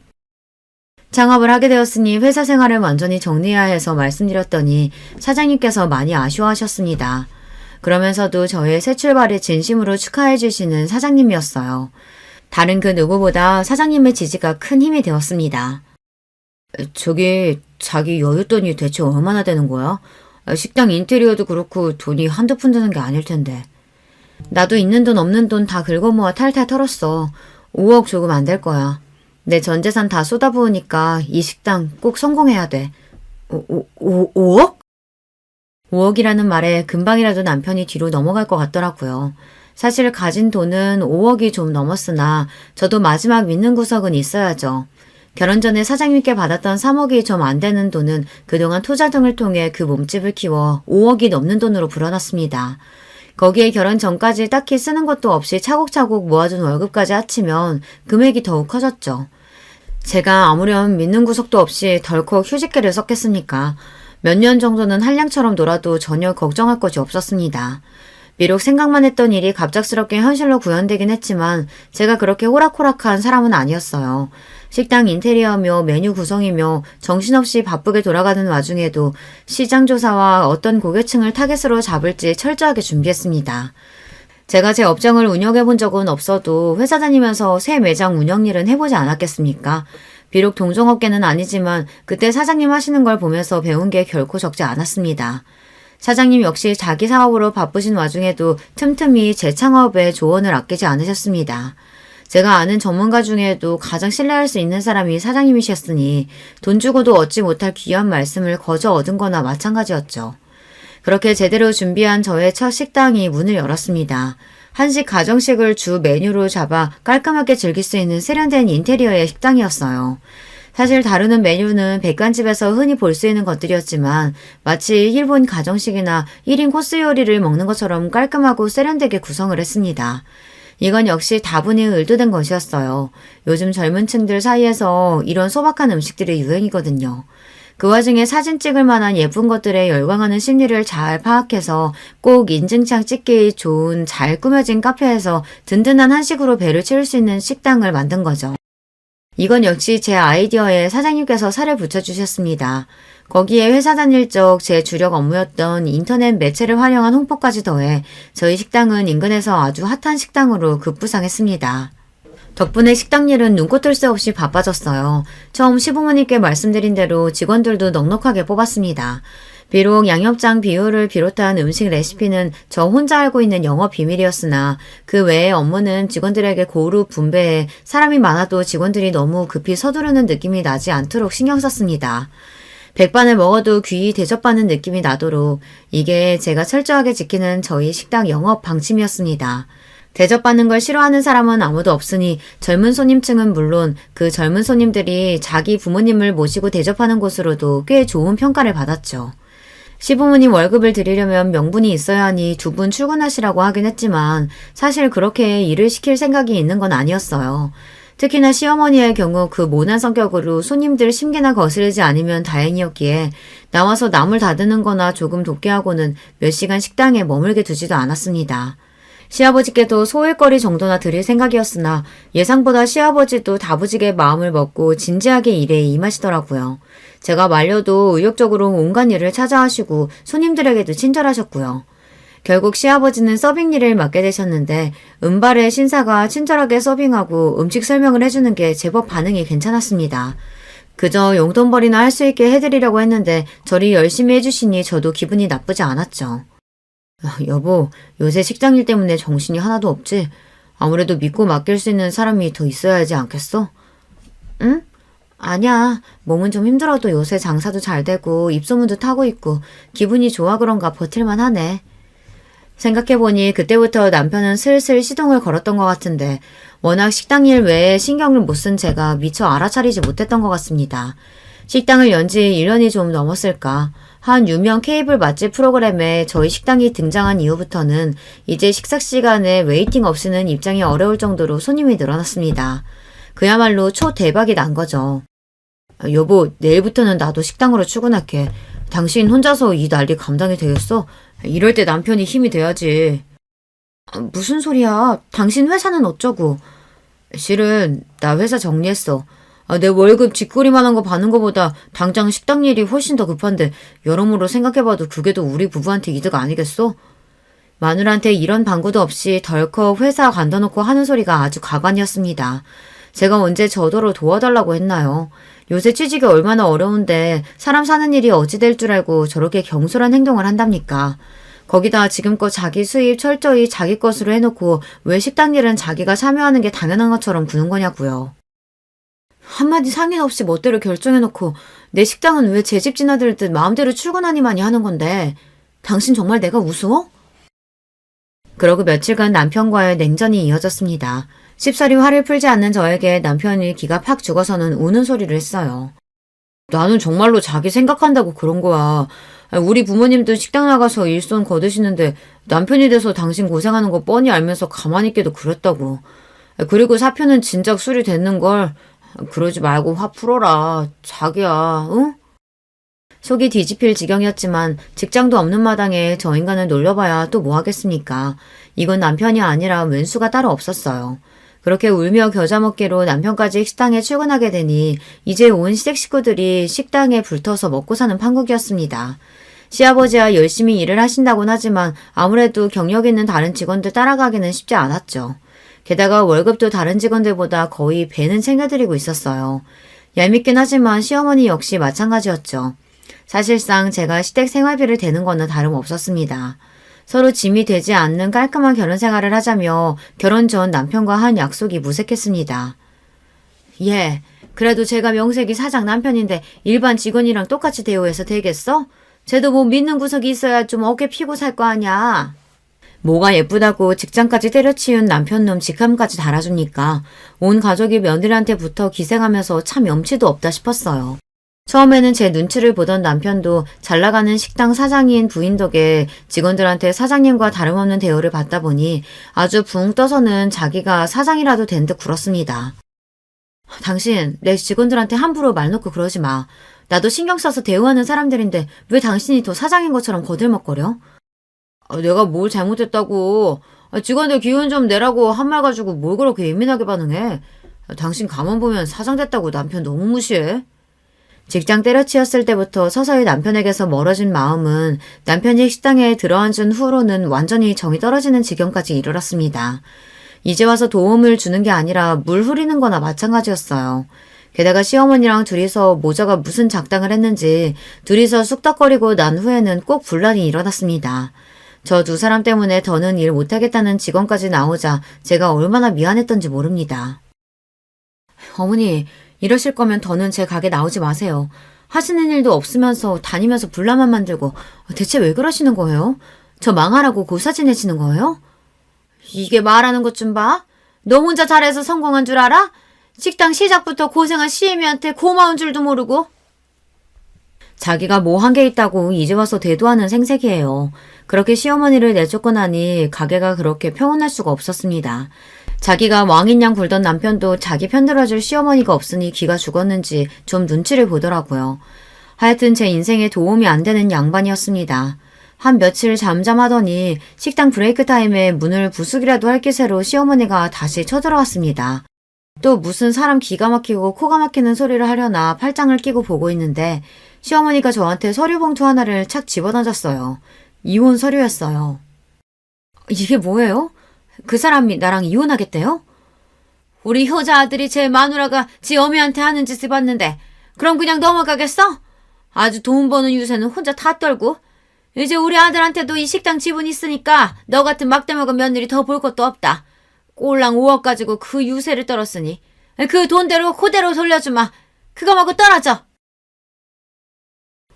A: 창업을 하게 되었으니 회사 생활을 완전히 정리해야 해서 말씀드렸더니 사장님께서 많이 아쉬워하셨습니다. 그러면서도 저의 새 출발을 진심으로 축하해 주시는 사장님이었어요. 다른 그 누구보다 사장님의 지지가 큰 힘이 되었습니다. 저기 자기 여윳돈이 대체 얼마나 되는 거야? 식당 인테리어도 그렇고 돈이 한두 푼 드는 게 아닐 텐데. 나도 있는 돈 없는 돈 다 긁어모아 탈탈 털었어. 5억 조금 안 될 거야. 내 전 재산 다 쏟아부으니까 이 식당 꼭 성공해야 돼. 5억? 5억이라는 말에 금방이라도 남편이 뒤로 넘어갈 것 같더라고요. 사실 가진 돈은 5억이 좀 넘었으나 저도 마지막 믿는 구석은 있어야죠. 결혼 전에 사장님께 받았던 3억이 좀 안 되는 돈은 그동안 투자 등을 통해 그 몸집을 키워 5억이 넘는 돈으로 불어났습니다. 거기에 결혼 전까지 딱히 쓰는 것도 없이 차곡차곡 모아둔 월급까지 합치면 금액이 더욱 커졌죠. 제가 아무렴 믿는 구석도 없이 덜컥 휴직계를 썼겠습니까? 몇 년 정도는 한량처럼 놀아도 전혀 걱정할 것이 없었습니다. 비록 생각만 했던 일이 갑작스럽게 현실로 구현되긴 했지만 제가 그렇게 호락호락한 사람은 아니었어요. 식당 인테리어며 메뉴 구성이며 정신없이 바쁘게 돌아가는 와중에도 시장 조사와 어떤 고객층을 타겟으로 잡을지 철저하게 준비했습니다. 제가 제 업장을 운영해 본 적은 없어도 회사 다니면서 새 매장 운영 일은 해보지 않았겠습니까? 비록 동종업계는 아니지만 그때 사장님 하시는 걸 보면서 배운 게 결코 적지 않았습니다. 사장님 역시 자기 사업으로 바쁘신 와중에도 틈틈이 재창업에 조언을 아끼지 않으셨습니다. 제가 아는 전문가 중에도 가장 신뢰할 수 있는 사람이 사장님이셨으니 돈 주고도 얻지 못할 귀한 말씀을 거저 얻은 거나 마찬가지였죠. 그렇게 제대로 준비한 저의 첫 식당이 문을 열었습니다. 한식 가정식을 주 메뉴로 잡아 깔끔하게 즐길 수 있는 세련된 인테리어의 식당이었어요. 사실 다루는 메뉴는 백반집에서 흔히 볼 수 있는 것들이었지만 마치 일본 가정식이나 1인 코스 요리를 먹는 것처럼 깔끔하고 세련되게 구성을 했습니다. 이건 역시 다분히 의도된 것이었어요. 요즘 젊은 층들 사이에서 이런 소박한 음식들이 유행이거든요. 그 와중에 사진 찍을 만한 예쁜 것들에 열광하는 심리를 잘 파악해서 꼭 인증창 찍기 좋은 잘 꾸며진 카페에서 든든한 한식으로 배를 채울 수 있는 식당을 만든 거죠. 이건 역시 제 아이디어에 사장님께서 살을 붙여주셨습니다. 거기에 회사 다닐 적 제 주력 업무였던 인터넷 매체를 활용한 홍보까지 더해 저희 식당은 인근에서 아주 핫한 식당으로 급부상했습니다. 덕분에 식당 일은 눈코 뜰 새 없이 바빠졌어요. 처음 시부모님께 말씀드린 대로 직원들도 넉넉하게 뽑았습니다. 비록 양념장 비율을 비롯한 음식 레시피는 저 혼자 알고 있는 영업 비밀이었으나 그 외의 업무는 직원들에게 고루 분배해 사람이 많아도 직원들이 너무 급히 서두르는 느낌이 나지 않도록 신경 썼습니다. 백반을 먹어도 귀히 대접받는 느낌이 나도록 이게 제가 철저하게 지키는 저희 식당 영업 방침이었습니다. 대접받는 걸 싫어하는 사람은 아무도 없으니 젊은 손님층은 물론 그 젊은 손님들이 자기 부모님을 모시고 대접하는 곳으로도 꽤 좋은 평가를 받았죠. 시부모님 월급을 드리려면 명분이 있어야 하니 두 분 출근하시라고 하긴 했지만 사실 그렇게 일을 시킬 생각이 있는 건 아니었어요. 특히나 시어머니의 경우 그 모난 성격으로 손님들 심기나 거스르지 않으면 다행이었기에 나와서 남을 다드는 거나 조금 돕게 하고는 몇 시간 식당에 머물게 두지도 않았습니다. 시아버지께도 소일거리 정도나 드릴 생각이었으나 예상보다 시아버지도 다부지게 마음을 먹고 진지하게 일에 임하시더라고요. 제가 말려도 의욕적으로 온갖 일을 찾아하시고 손님들에게도 친절하셨고요. 결국 시아버지는 서빙 일을 맡게 되셨는데 은발의 신사가 친절하게 서빙하고 음식 설명을 해주는 게 제법 반응이 괜찮았습니다. 그저 용돈벌이나 할 수 있게 해드리려고 했는데 저리 열심히 해주시니 저도 기분이 나쁘지 않았죠. 여보, 요새 식당 일 때문에 정신이 하나도 없지? 아무래도 믿고 맡길 수 있는 사람이 더 있어야 하지 않겠어? 응? 아니야. 몸은 좀 힘들어도 요새 장사도 잘 되고 입소문도 타고 있고 기분이 좋아 그런가 버틸만 하네. 생각해보니 그때부터 남편은 슬슬 시동을 걸었던 것 같은데 워낙 식당 일 외에 신경을 못 쓴 제가 미처 알아차리지 못했던 것 같습니다. 식당을 연 지 1년이 좀 넘었을까. 한 유명 케이블 맛집 프로그램에 저희 식당이 등장한 이후부터는 이제 식사 시간에 웨이팅 없이는 입장이 어려울 정도로 손님이 늘어났습니다. 그야말로 초대박이 난 거죠. 여보, 내일부터는 나도 식당으로 출근할게. 당신 혼자서 이 난리 감당이 되겠어? 이럴 때 남편이 힘이 돼야지. 무슨 소리야? 당신 회사는 어쩌고? 실은 나 회사 정리했어. 내 월급 쥐꼬리만한 거 받는 거보다 당장 식당 일이 훨씬 더 급한데 여러모로 생각해봐도 그게 더 우리 부부한테 이득 아니겠어? 마누라한테 이런 방구도 없이 덜컥 회사 간다놓고 하는 소리가 아주 가관이었습니다. 제가 언제 저더러 도와달라고 했나요? 요새 취직이 얼마나 어려운데 사람 사는 일이 어찌 될 줄 알고 저렇게 경솔한 행동을 한답니까? 거기다 지금껏 자기 수입 철저히 자기 것으로 해놓고 왜 식당 일은 자기가 참여하는 게 당연한 것처럼 구는 거냐고요. 한마디 상의 없이 멋대로 결정해놓고 내 식당은 왜 제 집 지나들듯 마음대로 출근하니마니 하는 건데 당신 정말 내가 우스워? 그러고 며칠간 남편과의 냉전이 이어졌습니다. 쉽사리 화를 풀지 않는 저에게 남편이 기가 팍 죽어서는 우는 소리를 했어요. 나는 정말로 자기 생각한다고 그런 거야. 우리 부모님도 식당 나가서 일손 거두시는데 남편이 돼서 당신 고생하는 거 뻔히 알면서 가만히 있기도 그랬다고. 그리고 사표는 진작 수리됐는걸. 그러지 말고 화 풀어라. 자기야, 응? 속이 뒤집힐 지경이었지만 직장도 없는 마당에 저 인간을 놀려봐야 또 뭐 하겠습니까? 이건 남편이 아니라 왼수가 따로 없었어요. 그렇게 울며 겨자 먹기로 남편까지 식당에 출근하게 되니 이제 온 시댁 식구들이 식당에 불터서 먹고 사는 판국이었습니다. 시아버지야 열심히 일을 하신다곤 하지만 아무래도 경력 있는 다른 직원들 따라가기는 쉽지 않았죠. 게다가 월급도 다른 직원들보다 거의 배는 챙겨드리고 있었어요. 얄밉긴 하지만 시어머니 역시 마찬가지였죠. 사실상 제가 시댁 생활비를 대는 거는 다름없었습니다. 서로 짐이 되지 않는 깔끔한 결혼 생활을 하자며 결혼 전 남편과 한 약속이 무색했습니다. 예, 그래도 제가 명색이 사장 남편인데 일반 직원이랑 똑같이 대우해서 되겠어? 쟤도 뭐 믿는 구석이 있어야 좀 어깨 피고 살 거 아냐. 뭐가 예쁘다고 직장까지 때려치운 남편놈 직함까지 달아주니까 온 가족이 며느리한테 붙어 기생하면서 참 염치도 없다 싶었어요. 처음에는 제 눈치를 보던 남편도 잘나가는 식당 사장인 부인 덕에 직원들한테 사장님과 다름없는 대우를 받다 보니 아주 붕 떠서는 자기가 사장이라도 된 듯 굴었습니다. 당신 내 직원들한테 함부로 말 놓고 그러지 마. 나도 신경 써서 대우하는 사람들인데 왜 당신이 더 사장인 것처럼 거들먹거려? 내가 뭘 잘못했다고. 직원들 기운 좀 내라고 한 말 가지고 뭘 그렇게 예민하게 반응해. 당신 가만 보면 사장 됐다고 남편 너무 무시해. 직장 때려치웠을 때부터 서서히 남편에게서 멀어진 마음은 남편이 식당에 들어앉은 후로는 완전히 정이 떨어지는 지경까지 이르렀습니다. 이제 와서 도움을 주는 게 아니라 물 흐리는 거나 마찬가지였어요. 게다가 시어머니랑 둘이서 모자가 무슨 작당을 했는지 둘이서 쑥덕거리고 난 후에는 꼭 분란이 일어났습니다. 저 두 사람 때문에 더는 일 못하겠다는 직원까지 나오자 제가 얼마나 미안했던지 모릅니다. 어머니, 이러실 거면 더는 제 가게 나오지 마세요. 하시는 일도 없으면서 다니면서 분란만 만들고 대체 왜 그러시는 거예요? 저 망하라고 고사 지내시는 거예요? 이게 말하는 것 좀 봐. 너 혼자 잘해서 성공한 줄 알아? 식당 시작부터 고생한 시애미한테 고마운 줄도 모르고. 자기가 뭐 한 게 있다고 이제 와서 대도하는 생색이에요. 그렇게 시어머니를 내쫓고 나니 가게가 그렇게 평온할 수가 없었습니다. 자기가 왕인 양 굴던 남편도 자기 편들어줄 시어머니가 없으니 기가 죽었는지 좀 눈치를 보더라고요. 하여튼 제 인생에 도움이 안 되는 양반이었습니다. 한 며칠 잠잠하더니 식당 브레이크 타임에 문을 부수기라도 할 기세로 시어머니가 다시 쳐들어왔습니다. 또 무슨 사람 기가 막히고 코가 막히는 소리를 하려나 팔짱을 끼고 보고 있는데 시어머니가 저한테 서류 봉투 하나를 착 집어던졌어요. 이혼 서류였어요. 이게 뭐예요? 그 사람이 나랑 이혼하겠대요? 우리 효자 아들이 제 마누라가 지 어미한테 하는 짓을 봤는데 그럼 그냥 넘어가겠어? 아주 돈 버는 유세는 혼자 다 떨고 이제 우리 아들한테도 이 식당 지분 있으니까 너 같은 막대 먹은 며느리 더 볼 것도 없다. 꼴랑 5억 가지고 그 유세를 떨었으니 그 돈대로 그대로 돌려주마. 그거 먹고 떨어져.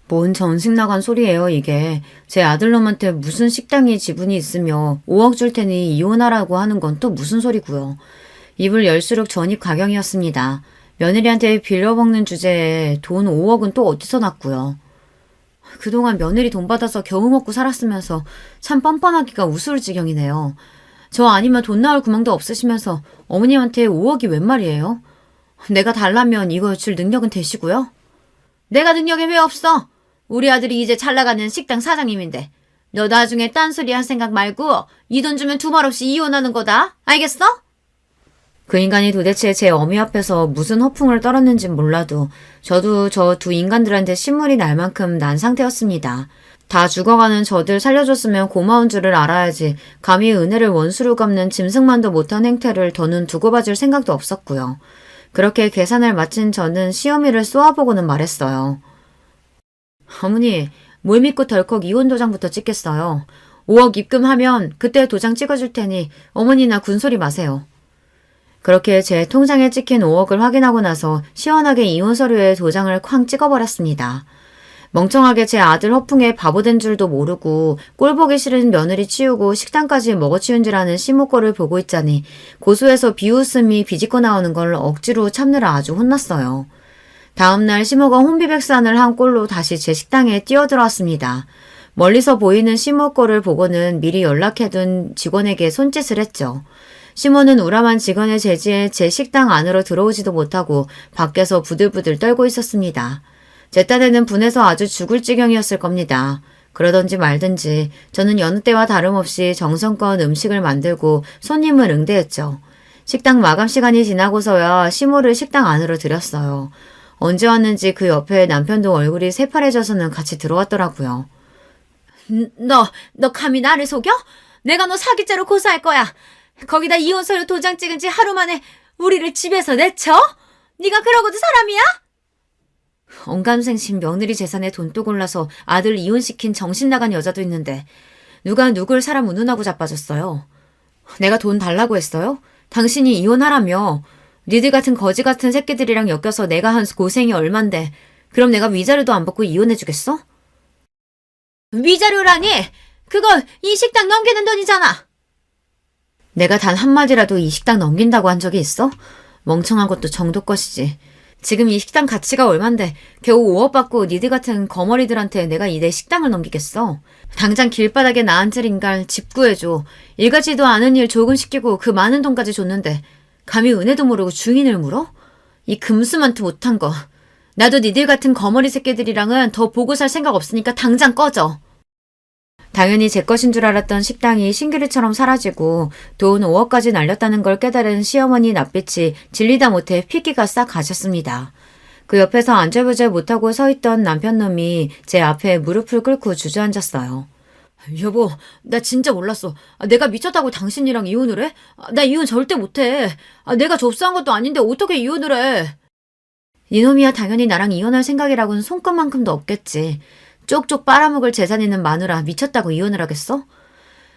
A: 뭔 전식 나간 소리예요 이게. 제 아들놈한테 무슨 식당이 지분이 있으며 5억 줄 테니 이혼하라고 하는 건 또 무슨 소리고요. 입을 열수록 전입 가경이었습니다. 며느리한테 빌려먹는 주제에 돈 5억은 또 어디서 났고요. 그동안 며느리 돈 받아서 겨우 먹고 살았으면서 참 뻔뻔하기가 우스울 지경이네요. 저 아니면 돈 나올 구멍도 없으시면서 어머님한테 5억이 웬 말이에요? 내가 달라면 이거 줄 능력은 되시고요. 내가 능력이 왜 없어? 우리 아들이 이제 잘 나가는 식당 사장님인데 너 나중에 딴소리 할 생각 말고 이 돈 주면 두말 없이 이혼하는 거다. 알겠어? 그 인간이 도대체 제 어미 앞에서 무슨 허풍을 떨었는진 몰라도 저도 저 두 인간들한테 신물이 날 만큼 난 상태였습니다. 다 죽어가는 저들 살려줬으면 고마운 줄을 알아야지 감히 은혜를 원수로 갚는 짐승만도 못한 행태를 더는 두고 봐줄 생각도 없었고요. 그렇게 계산을 마친 저는 시어미를 쏘아보고는 말했어요. 어머니, 뭘 믿고 덜컥 이혼 도장부터 찍겠어요. 5억 입금하면 그때 도장 찍어줄 테니 어머니나 군소리 마세요. 그렇게 제 통장에 찍힌 5억을 확인하고 나서 시원하게 이혼 서류에 도장을 쾅 찍어버렸습니다. 멍청하게 제 아들 허풍에 바보된 줄도 모르고 꼴보기 싫은 며느리 치우고 식당까지 먹어치운 줄 아는 시모꼴을 보고 있자니 고소해서 비웃음이 비집고 나오는 걸 억지로 참느라 아주 혼났어요. 다음날 시모가 혼비백산을 한 꼴로 다시 제 식당에 뛰어들어왔습니다. 멀리서 보이는 시모 꼴을 보고는 미리 연락해둔 직원에게 손짓을 했죠. 시모는 우람한 직원의 제지에 제 식당 안으로 들어오지도 못하고 밖에서 부들부들 떨고 있었습니다. 제 딴에는 분해서 아주 죽을 지경이었을 겁니다. 그러던지 말든지 저는 여느 때와 다름없이 정성껏 음식을 만들고 손님을 응대했죠. 식당 마감 시간이 지나고서야 시모를 식당 안으로 들였어요. 언제 왔는지 그 옆에 남편도 얼굴이 새파래져서는 같이 들어왔더라고요. 너 감히 나를 속여? 내가 너 사기죄로 고소할 거야. 거기다 이혼서류 도장 찍은 지 하루 만에 우리를 집에서 내쳐? 네가 그러고도 사람이야? 언감생심 며느리 재산에 돈도 골라서 아들 이혼시킨 정신 나간 여자도 있는데 누가 누굴 사람 운운하고 자빠졌어요. 내가 돈 달라고 했어요? 당신이 이혼하라며. 니들 같은 거지 같은 새끼들이랑 엮여서 내가 한 고생이 얼만데 그럼 내가 위자료도 안 받고 이혼해주겠어? 위자료라니? 그건 이 식당 넘기는 돈이잖아. 내가 단 한마디라도 이 식당 넘긴다고 한 적이 있어? 멍청한 것도 정도 것이지. 지금 이 식당 가치가 얼만데 겨우 5억 받고 니들 같은 거머리들한테 내가 내 식당을 넘기겠어. 당장 길바닥에 나 앉을 인간 집 구해줘. 일가지도 않은 일 조금시키고 그 많은 돈까지 줬는데 감히 은혜도 모르고 주인을 물어? 이 금수만투 못한 거. 나도 니들 같은 거머리 새끼들이랑은 더 보고 살 생각 없으니까 당장 꺼져. 당연히 제 것인 줄 알았던 식당이 신기루처럼 사라지고 돈 5억까지 날렸다는 걸 깨달은 시어머니 낯빛이 질리다 못해 피기가 싹 가셨습니다. 그 옆에서 안절부절 못하고 서있던 남편놈이 제 앞에 무릎을 꿇고 주저앉았어요. 여보, 나 진짜 몰랐어. 내가 미쳤다고 당신이랑 이혼을 해? 나 이혼 절대 못해. 내가 접수한 것도 아닌데 어떻게 이혼을 해? 이놈이야 당연히 나랑 이혼할 생각이라고는 손끝만큼도 없겠지. 쪽쪽 빨아먹을 재산 있는 마누라 미쳤다고 이혼을 하겠어?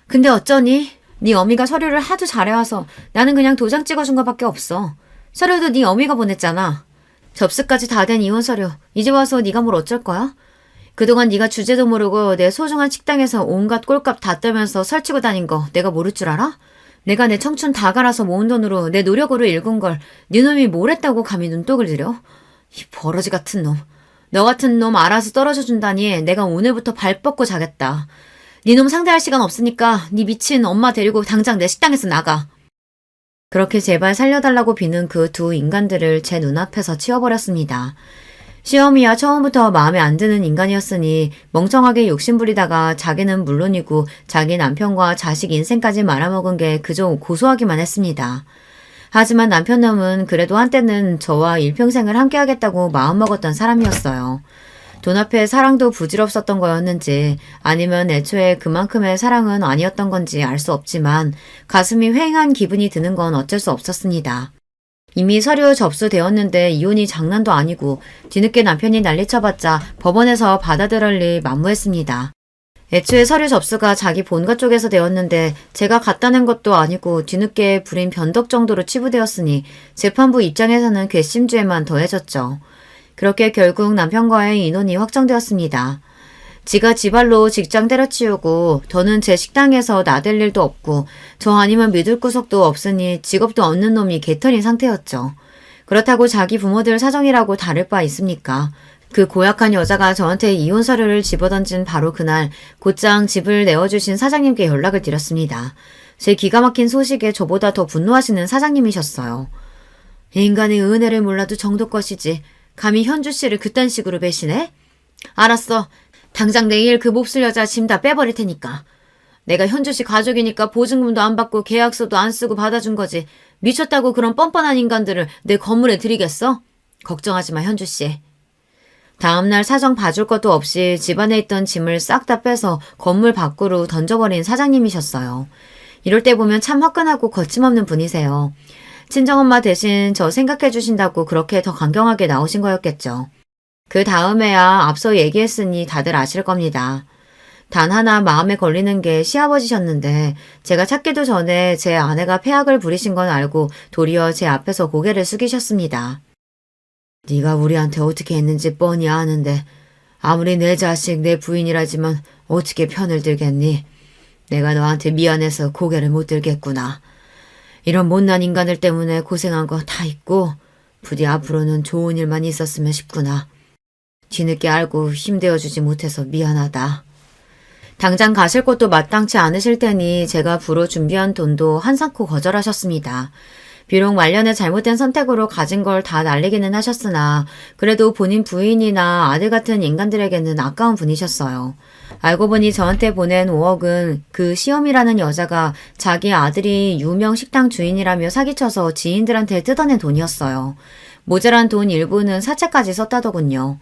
A: 근데 어쩌니? 네 어미가 서류를 하도 잘해와서 나는 그냥 도장 찍어준 것밖에 없어. 서류도 네 어미가 보냈잖아. 접수까지 다 된 이혼 서류. 이제 와서 네가 뭘 어쩔 거야? 그동안 네가 주제도 모르고 내 소중한 식당에서 온갖 꼴값 다 떼면서 설치고 다닌 거 내가 모를 줄 알아? 내가 내 청춘 다 갈아서 모은 돈으로 내 노력으로 일군 걸 네 놈이 뭘 했다고 감히 눈독을 들여? 이 버러지 같은 놈. 너 같은 놈 알아서 떨어져 준다니 내가 오늘부터 발 뻗고 자겠다. 네 놈 상대할 시간 없으니까 네 미친 엄마 데리고 당장 내 식당에서 나가. 그렇게 제발 살려달라고 비는 그 두 인간들을 제 눈앞에서 치워버렸습니다. 시어미야 처음부터 마음에 안 드는 인간이었으니 멍청하게 욕심부리다가 자기는 물론이고 자기 남편과 자식 인생까지 말아먹은 게 그저 고소하기만 했습니다. 하지만 남편놈은 그래도 한때는 저와 일평생을 함께하겠다고 마음먹었던 사람이었어요. 돈 앞에 사랑도 부질없었던 거였는지 아니면 애초에 그만큼의 사랑은 아니었던 건지 알 수 없지만 가슴이 휑한 기분이 드는 건 어쩔 수 없었습니다. 이미 서류 접수되었는데 이혼이 장난도 아니고 뒤늦게 남편이 난리쳐봤자 법원에서 받아들일 리 만무했습니다. 애초에 서류 접수가 자기 본가 쪽에서 되었는데 제가 갖다 낸 것도 아니고 뒤늦게 부린 변덕 정도로 치부되었으니 재판부 입장에서는 괘씸죄만 더해졌죠. 그렇게 결국 남편과의 인혼이 확정되었습니다. 지가 지발로 직장 때려치우고 더는 제 식당에서 나댈 일도 없고 저 아니면 믿을 구석도 없으니 직업도 없는 놈이 개털인 상태였죠. 그렇다고 자기 부모들 사정이라고 다를 바 있습니까? 그 고약한 여자가 저한테 이혼 서류를 집어던진 바로 그날 곧장 집을 내어주신 사장님께 연락을 드렸습니다. 제 기가 막힌 소식에 저보다 더 분노하시는 사장님이셨어요. 인간의 은혜를 몰라도 정도 것이지 감히 현주 씨를 그딴 식으로 배신해? 알았어. 당장 내일 그 몹쓸 여자 짐 다 빼버릴 테니까. 내가 현주 씨 가족이니까 보증금도 안 받고 계약서도 안 쓰고 받아준 거지. 미쳤다고 그런 뻔뻔한 인간들을 내 건물에 들이겠어? 걱정하지 마 현주 씨. 다음날 사정 봐줄 것도 없이 집안에 있던 짐을 싹 다 빼서 건물 밖으로 던져버린 사장님이셨어요. 이럴 때 보면 참 화끈하고 거침없는 분이세요. 친정엄마 대신 저 생각해 주신다고 그렇게 더 강경하게 나오신 거였겠죠. 그 다음에야 앞서 얘기했으니 다들 아실 겁니다. 단 하나 마음에 걸리는 게 시아버지셨는데 제가 찾기도 전에 제 아내가 폐악을 부리신 건 알고 도리어 제 앞에서 고개를 숙이셨습니다. 네가 우리한테 어떻게 했는지 뻔히 아는데 아무리 내 자식 내 부인이라지만 어떻게 편을 들겠니? 내가 너한테 미안해서 고개를 못 들겠구나. 이런 못난 인간들 때문에 고생한 거 다 있고 부디 앞으로는 좋은 일만 있었으면 싶구나. 뒤늦게 알고 힘되어주지 못해서 미안하다. 당장 가실 곳도 마땅치 않으실 테니 제가 부로 준비한 돈도 한사코 거절하셨습니다. 비록 말년에 잘못된 선택으로 가진 걸 다 날리기는 하셨으나 그래도 본인 부인이나 아들 같은 인간들에게는 아까운 분이셨어요. 알고 보니 저한테 보낸 5억은 그 시험이라는 여자가 자기 아들이 유명 식당 주인이라며 사기쳐서 지인들한테 뜯어낸 돈이었어요. 모자란 돈 일부는 사채까지 썼다더군요.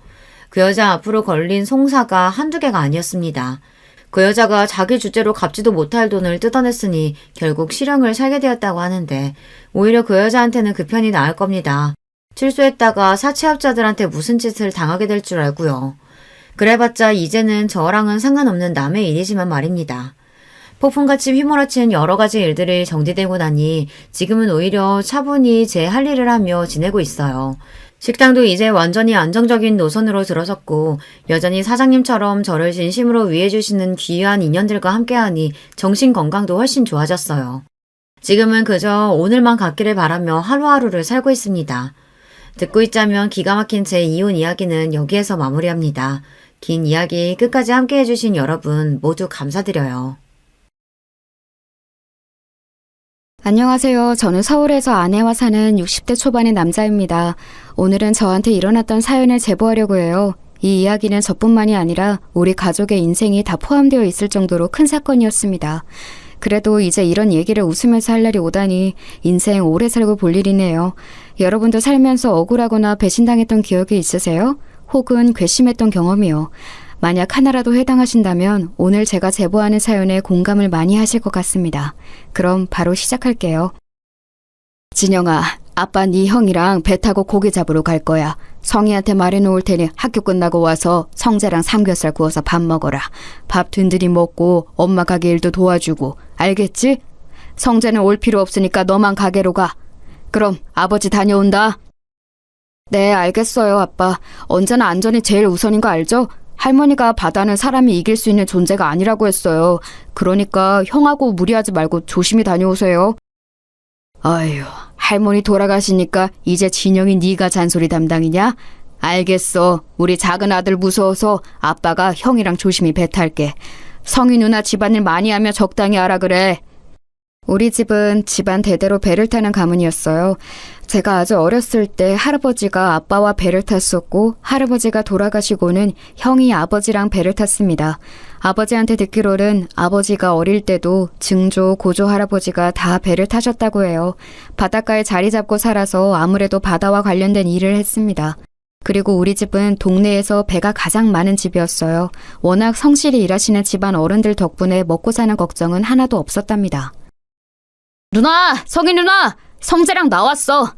A: 그 여자 앞으로 걸린 송사가 한두 개가 아니었습니다. 그 여자가 자기 주제로 갚지도 못할 돈을 뜯어냈으니 결국 실형을 살게 되었다고 하는데 오히려 그 여자한테는 그 편이 나을 겁니다. 출소했다가 사채업자들한테 무슨 짓을 당하게 될 줄 알고요. 그래봤자 이제는 저랑은 상관없는 남의 일이지만 말입니다. 폭풍같이 휘몰아친 여러 가지 일들이 정리되고 나니 지금은 오히려 차분히 제 할 일을 하며 지내고 있어요. 식당도 이제 완전히 안정적인 노선으로 들어섰고 여전히 사장님처럼 저를 진심으로 위해주시는 귀한 인연들과 함께하니 정신건강도 훨씬 좋아졌어요. 지금은 그저 오늘만 갖기를 바라며 하루하루를 살고 있습니다. 듣고 있자면 기가 막힌 제 이혼 이야기는 여기에서 마무리합니다. 긴 이야기 끝까지 함께 해주신 여러분 모두 감사드려요.
B: 안녕하세요. 저는 서울에서 아내와 사는 60대 초반의 남자입니다. 오늘은 저한테 일어났던 사연을 제보하려고 해요. 이 이야기는 저뿐만이 아니라 우리 가족의 인생이 다 포함되어 있을 정도로 큰 사건이었습니다. 그래도 이제 이런 얘기를 웃으면서 할 날이 오다니 인생 오래 살고 볼 일이네요. 여러분도 살면서 억울하거나 배신당했던 기억이 있으세요? 혹은 괘씸했던 경험이요. 만약 하나라도 해당하신다면 오늘 제가 제보하는 사연에 공감을 많이 하실 것 같습니다. 그럼 바로 시작할게요. 진영아, 아빠 네 형이랑 배 타고 고기 잡으러 갈 거야. 성희한테 말해놓을 테니 학교 끝나고 와서 성재랑 삼겹살 구워서 밥 먹어라. 밥 든든히 먹고 엄마 가게 일도 도와주고. 알겠지? 성재는 올 필요 없으니까 너만 가게로 가. 그럼 아버지 다녀온다. 네, 알겠어요, 아빠. 언제나 안전이 제일 우선인 거 알죠? 할머니가 바다는 사람이 이길 수 있는 존재가 아니라고 했어요. 그러니까 형하고 무리하지 말고 조심히 다녀오세요. 아휴, 할머니 돌아가시니까 이제 진영이 네가 잔소리 담당이냐? 알겠어. 우리 작은 아들 무서워서 아빠가 형이랑 조심히 배 탈게. 성희 누나 집안일 많이 하며 적당히 하라 그래. 우리 집은 집안 대대로 배를 타는 가문이었어요. 제가 아주 어렸을 때 할아버지가 아빠와 배를 탔었고 할아버지가 돌아가시고는 형이 아버지랑 배를 탔습니다. 아버지한테 듣기로는 아버지가 어릴 때도 증조, 고조 할아버지가 다 배를 타셨다고 해요. 바닷가에 자리 잡고 살아서 아무래도 바다와 관련된 일을 했습니다. 그리고 우리 집은 동네에서 배가 가장 많은 집이었어요. 워낙 성실히 일하시는 집안 어른들 덕분에 먹고 사는 걱정은 하나도 없었답니다. 누나! 성희 누나! 성재랑 나왔어.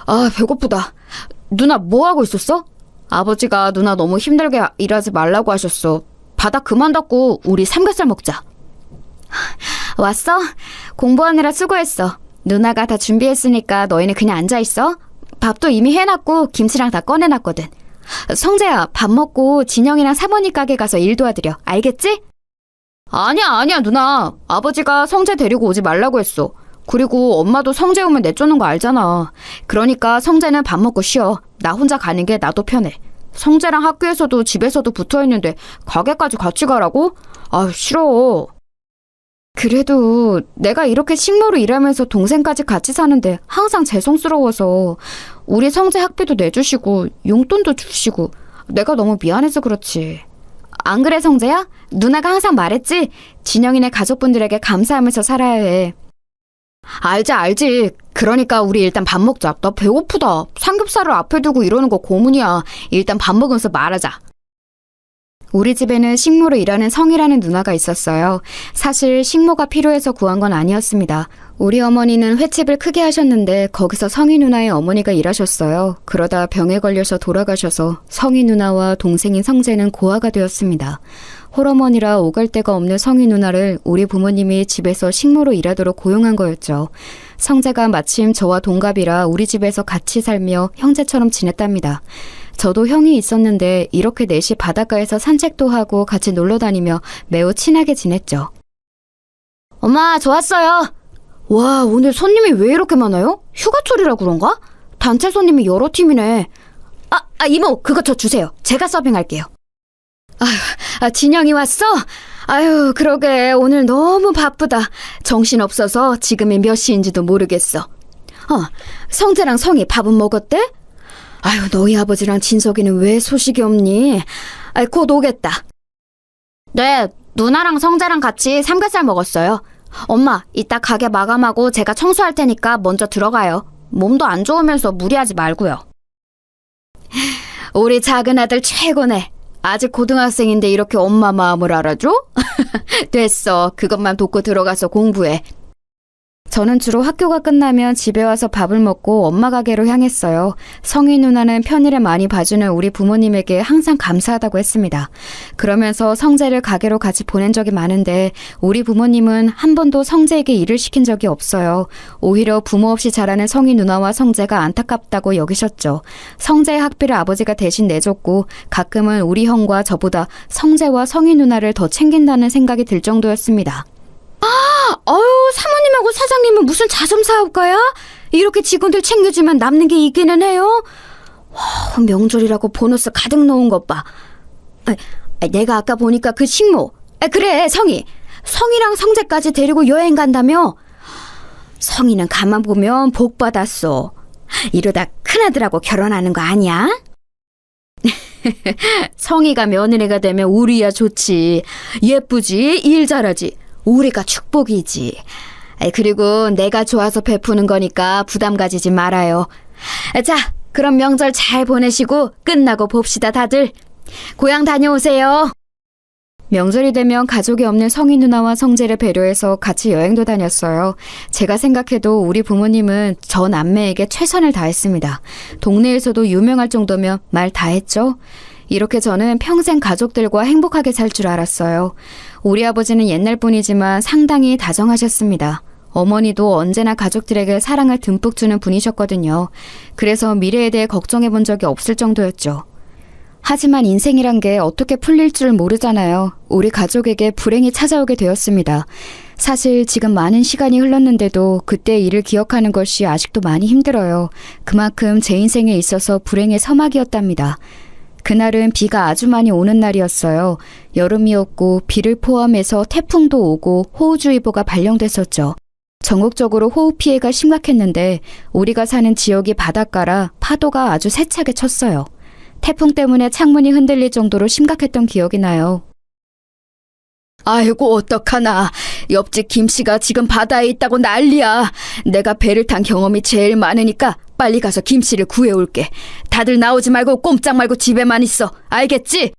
B: 아, 배고프다. 누나 뭐 하고 있었어? 아버지가 누나 너무 힘들게 일하지 말라고 하셨어. 바다 그만 닫고 우리 삼겹살 먹자. 왔어? 공부하느라 수고했어. 누나가 다 준비했으니까 너희는 그냥 앉아있어. 밥도 이미 해놨고 김치랑 다 꺼내놨거든. 성재야, 밥 먹고 진영이랑 사모님 가게 가서 일 도와드려. 알겠지? 아니야 누나. 아버지가 성재 데리고 오지 말라고 했어. 그리고 엄마도 성재 오면 내쫓는 거 알잖아. 그러니까 성재는 밥 먹고 쉬어. 나 혼자 가는 게 나도 편해. 성재랑 학교에서도 집에서도 붙어있는데 가게까지 같이 가라고? 아, 싫어. 그래도 내가 이렇게 식모로 일하면서 동생까지 같이 사는데 항상 죄송스러워서 우리 성재 학비도 내주시고 용돈도 주시고 내가 너무 미안해서 그렇지. 안 그래 성재야? 누나가 항상 말했지? 진영이네 가족분들에게 감사하면서 살아야 해. 알지. 그러니까 우리 일단 밥 먹자. 나 배고프다. 삼겹살을 앞에 두고 이러는 거 고문이야. 일단 밥 먹으면서 말하자. 우리 집에는 식모로 일하는 성이라는 누나가 있었어요. 사실 식모가 필요해서 구한 건 아니었습니다. 우리 어머니는 횟집을 크게 하셨는데 거기서 성희 누나의 어머니가 일하셨어요. 그러다 병에 걸려서 돌아가셔서 성희 누나와 동생인 성재는 고아가 되었습니다. 홀어머니라 오갈 데가 없는 성희 누나를 우리 부모님이 집에서 식모로 일하도록 고용한 거였죠. 성재가 마침 저와 동갑이라 우리 집에서 같이 살며 형제처럼 지냈답니다. 저도 형이 있었는데 이렇게 넷이 바닷가에서 산책도 하고 같이 놀러 다니며 매우 친하게 지냈죠. 엄마, 저 왔어요. 와, 오늘 손님이 왜 이렇게 많아요? 휴가철이라 그런가? 단체 손님이 여러 팀이네. 이모, 그거 저 주세요. 제가 서빙할게요. 진영이 왔어? 아유, 그러게. 오늘 너무 바쁘다. 정신없어서 지금이 몇 시인지도 모르겠어. 성재랑 성이 밥은 먹었대? 아유, 너희 아버지랑 진석이는 왜 소식이 없니? 곧 오겠다. 네, 누나랑 성재랑 같이 삼겹살 먹었어요. 엄마, 이따 가게 마감하고 제가 청소할 테니까 먼저 들어가요. 몸도 안 좋으면서 무리하지 말고요. 우리 작은 아들 최고네. 아직 고등학생인데 이렇게 엄마 마음을 알아줘? 됐어. 그것만 돕고 들어가서 공부해. 저는 주로 학교가 끝나면 집에 와서 밥을 먹고 엄마 가게로 향했어요. 성희 누나는 편의를 많이 봐주는 우리 부모님에게 항상 감사하다고 했습니다. 그러면서 성재를 가게로 같이 보낸 적이 많은데 우리 부모님은 한 번도 성재에게 일을 시킨 적이 없어요. 오히려 부모 없이 자라는 성희 누나와 성재가 안타깝다고 여기셨죠. 성재의 학비를 아버지가 대신 내줬고 가끔은 우리 형과 저보다 성재와 성희 누나를 더 챙긴다는 생각이 들 정도였습니다. 사모님하고 사장님은 무슨 자선사업가야? 이렇게 직원들 챙겨주면 남는 게 있기는 해요? 명절이라고 보너스 가득 넣은 것 봐. 내가 아까 보니까 그 식모. 그래, 성희랑 성재까지 데리고 여행 간다며? 성희는 가만 보면 복 받았어. 이러다 큰아들하고 결혼하는 거 아니야? 성희가 며느리가 되면 우리야 좋지. 예쁘지, 일 잘하지. 우리가 축복이지. 그리고 내가 좋아서 베푸는 거니까 부담 가지지 말아요. 자, 그럼 명절 잘 보내시고 끝나고 봅시다, 다들. 고향 다녀오세요. 명절이 되면 가족이 없는 성희 누나와 성재를 배려해서 같이 여행도 다녔어요. 제가 생각해도 우리 부모님은 저 남매에게 최선을 다했습니다. 동네에서도 유명할 정도면 말 다 했죠. 이렇게 저는 평생 가족들과 행복하게 살 줄 알았어요. 우리 아버지는 옛날 분이지만 상당히 다정하셨습니다. 어머니도 언제나 가족들에게 사랑을 듬뿍 주는 분이셨거든요. 그래서 미래에 대해 걱정해 본 적이 없을 정도였죠. 하지만 인생이란 게 어떻게 풀릴 줄 모르잖아요. 우리 가족에게 불행이 찾아오게 되었습니다. 사실 지금 많은 시간이 흘렀는데도 그때 일을 기억하는 것이 아직도 많이 힘들어요. 그만큼 제 인생에 있어서 불행의 서막이었답니다. 그날은 비가 아주 많이 오는 날이었어요. 여름이었고 비를 포함해서 태풍도 오고 호우주의보가 발령됐었죠. 전국적으로 호우 피해가 심각했는데 우리가 사는 지역이 바닷가라 파도가 아주 세차게 쳤어요. 태풍 때문에 창문이 흔들릴 정도로 심각했던 기억이 나요. 아이고 어떡하나. 옆집 김씨가 지금 바다에 있다고 난리야. 내가 배를 탄 경험이 제일 많으니까 빨리 가서 김씨를 구해올게. 다들 나오지 말고 꼼짝 말고 집에만 있어. 알겠지?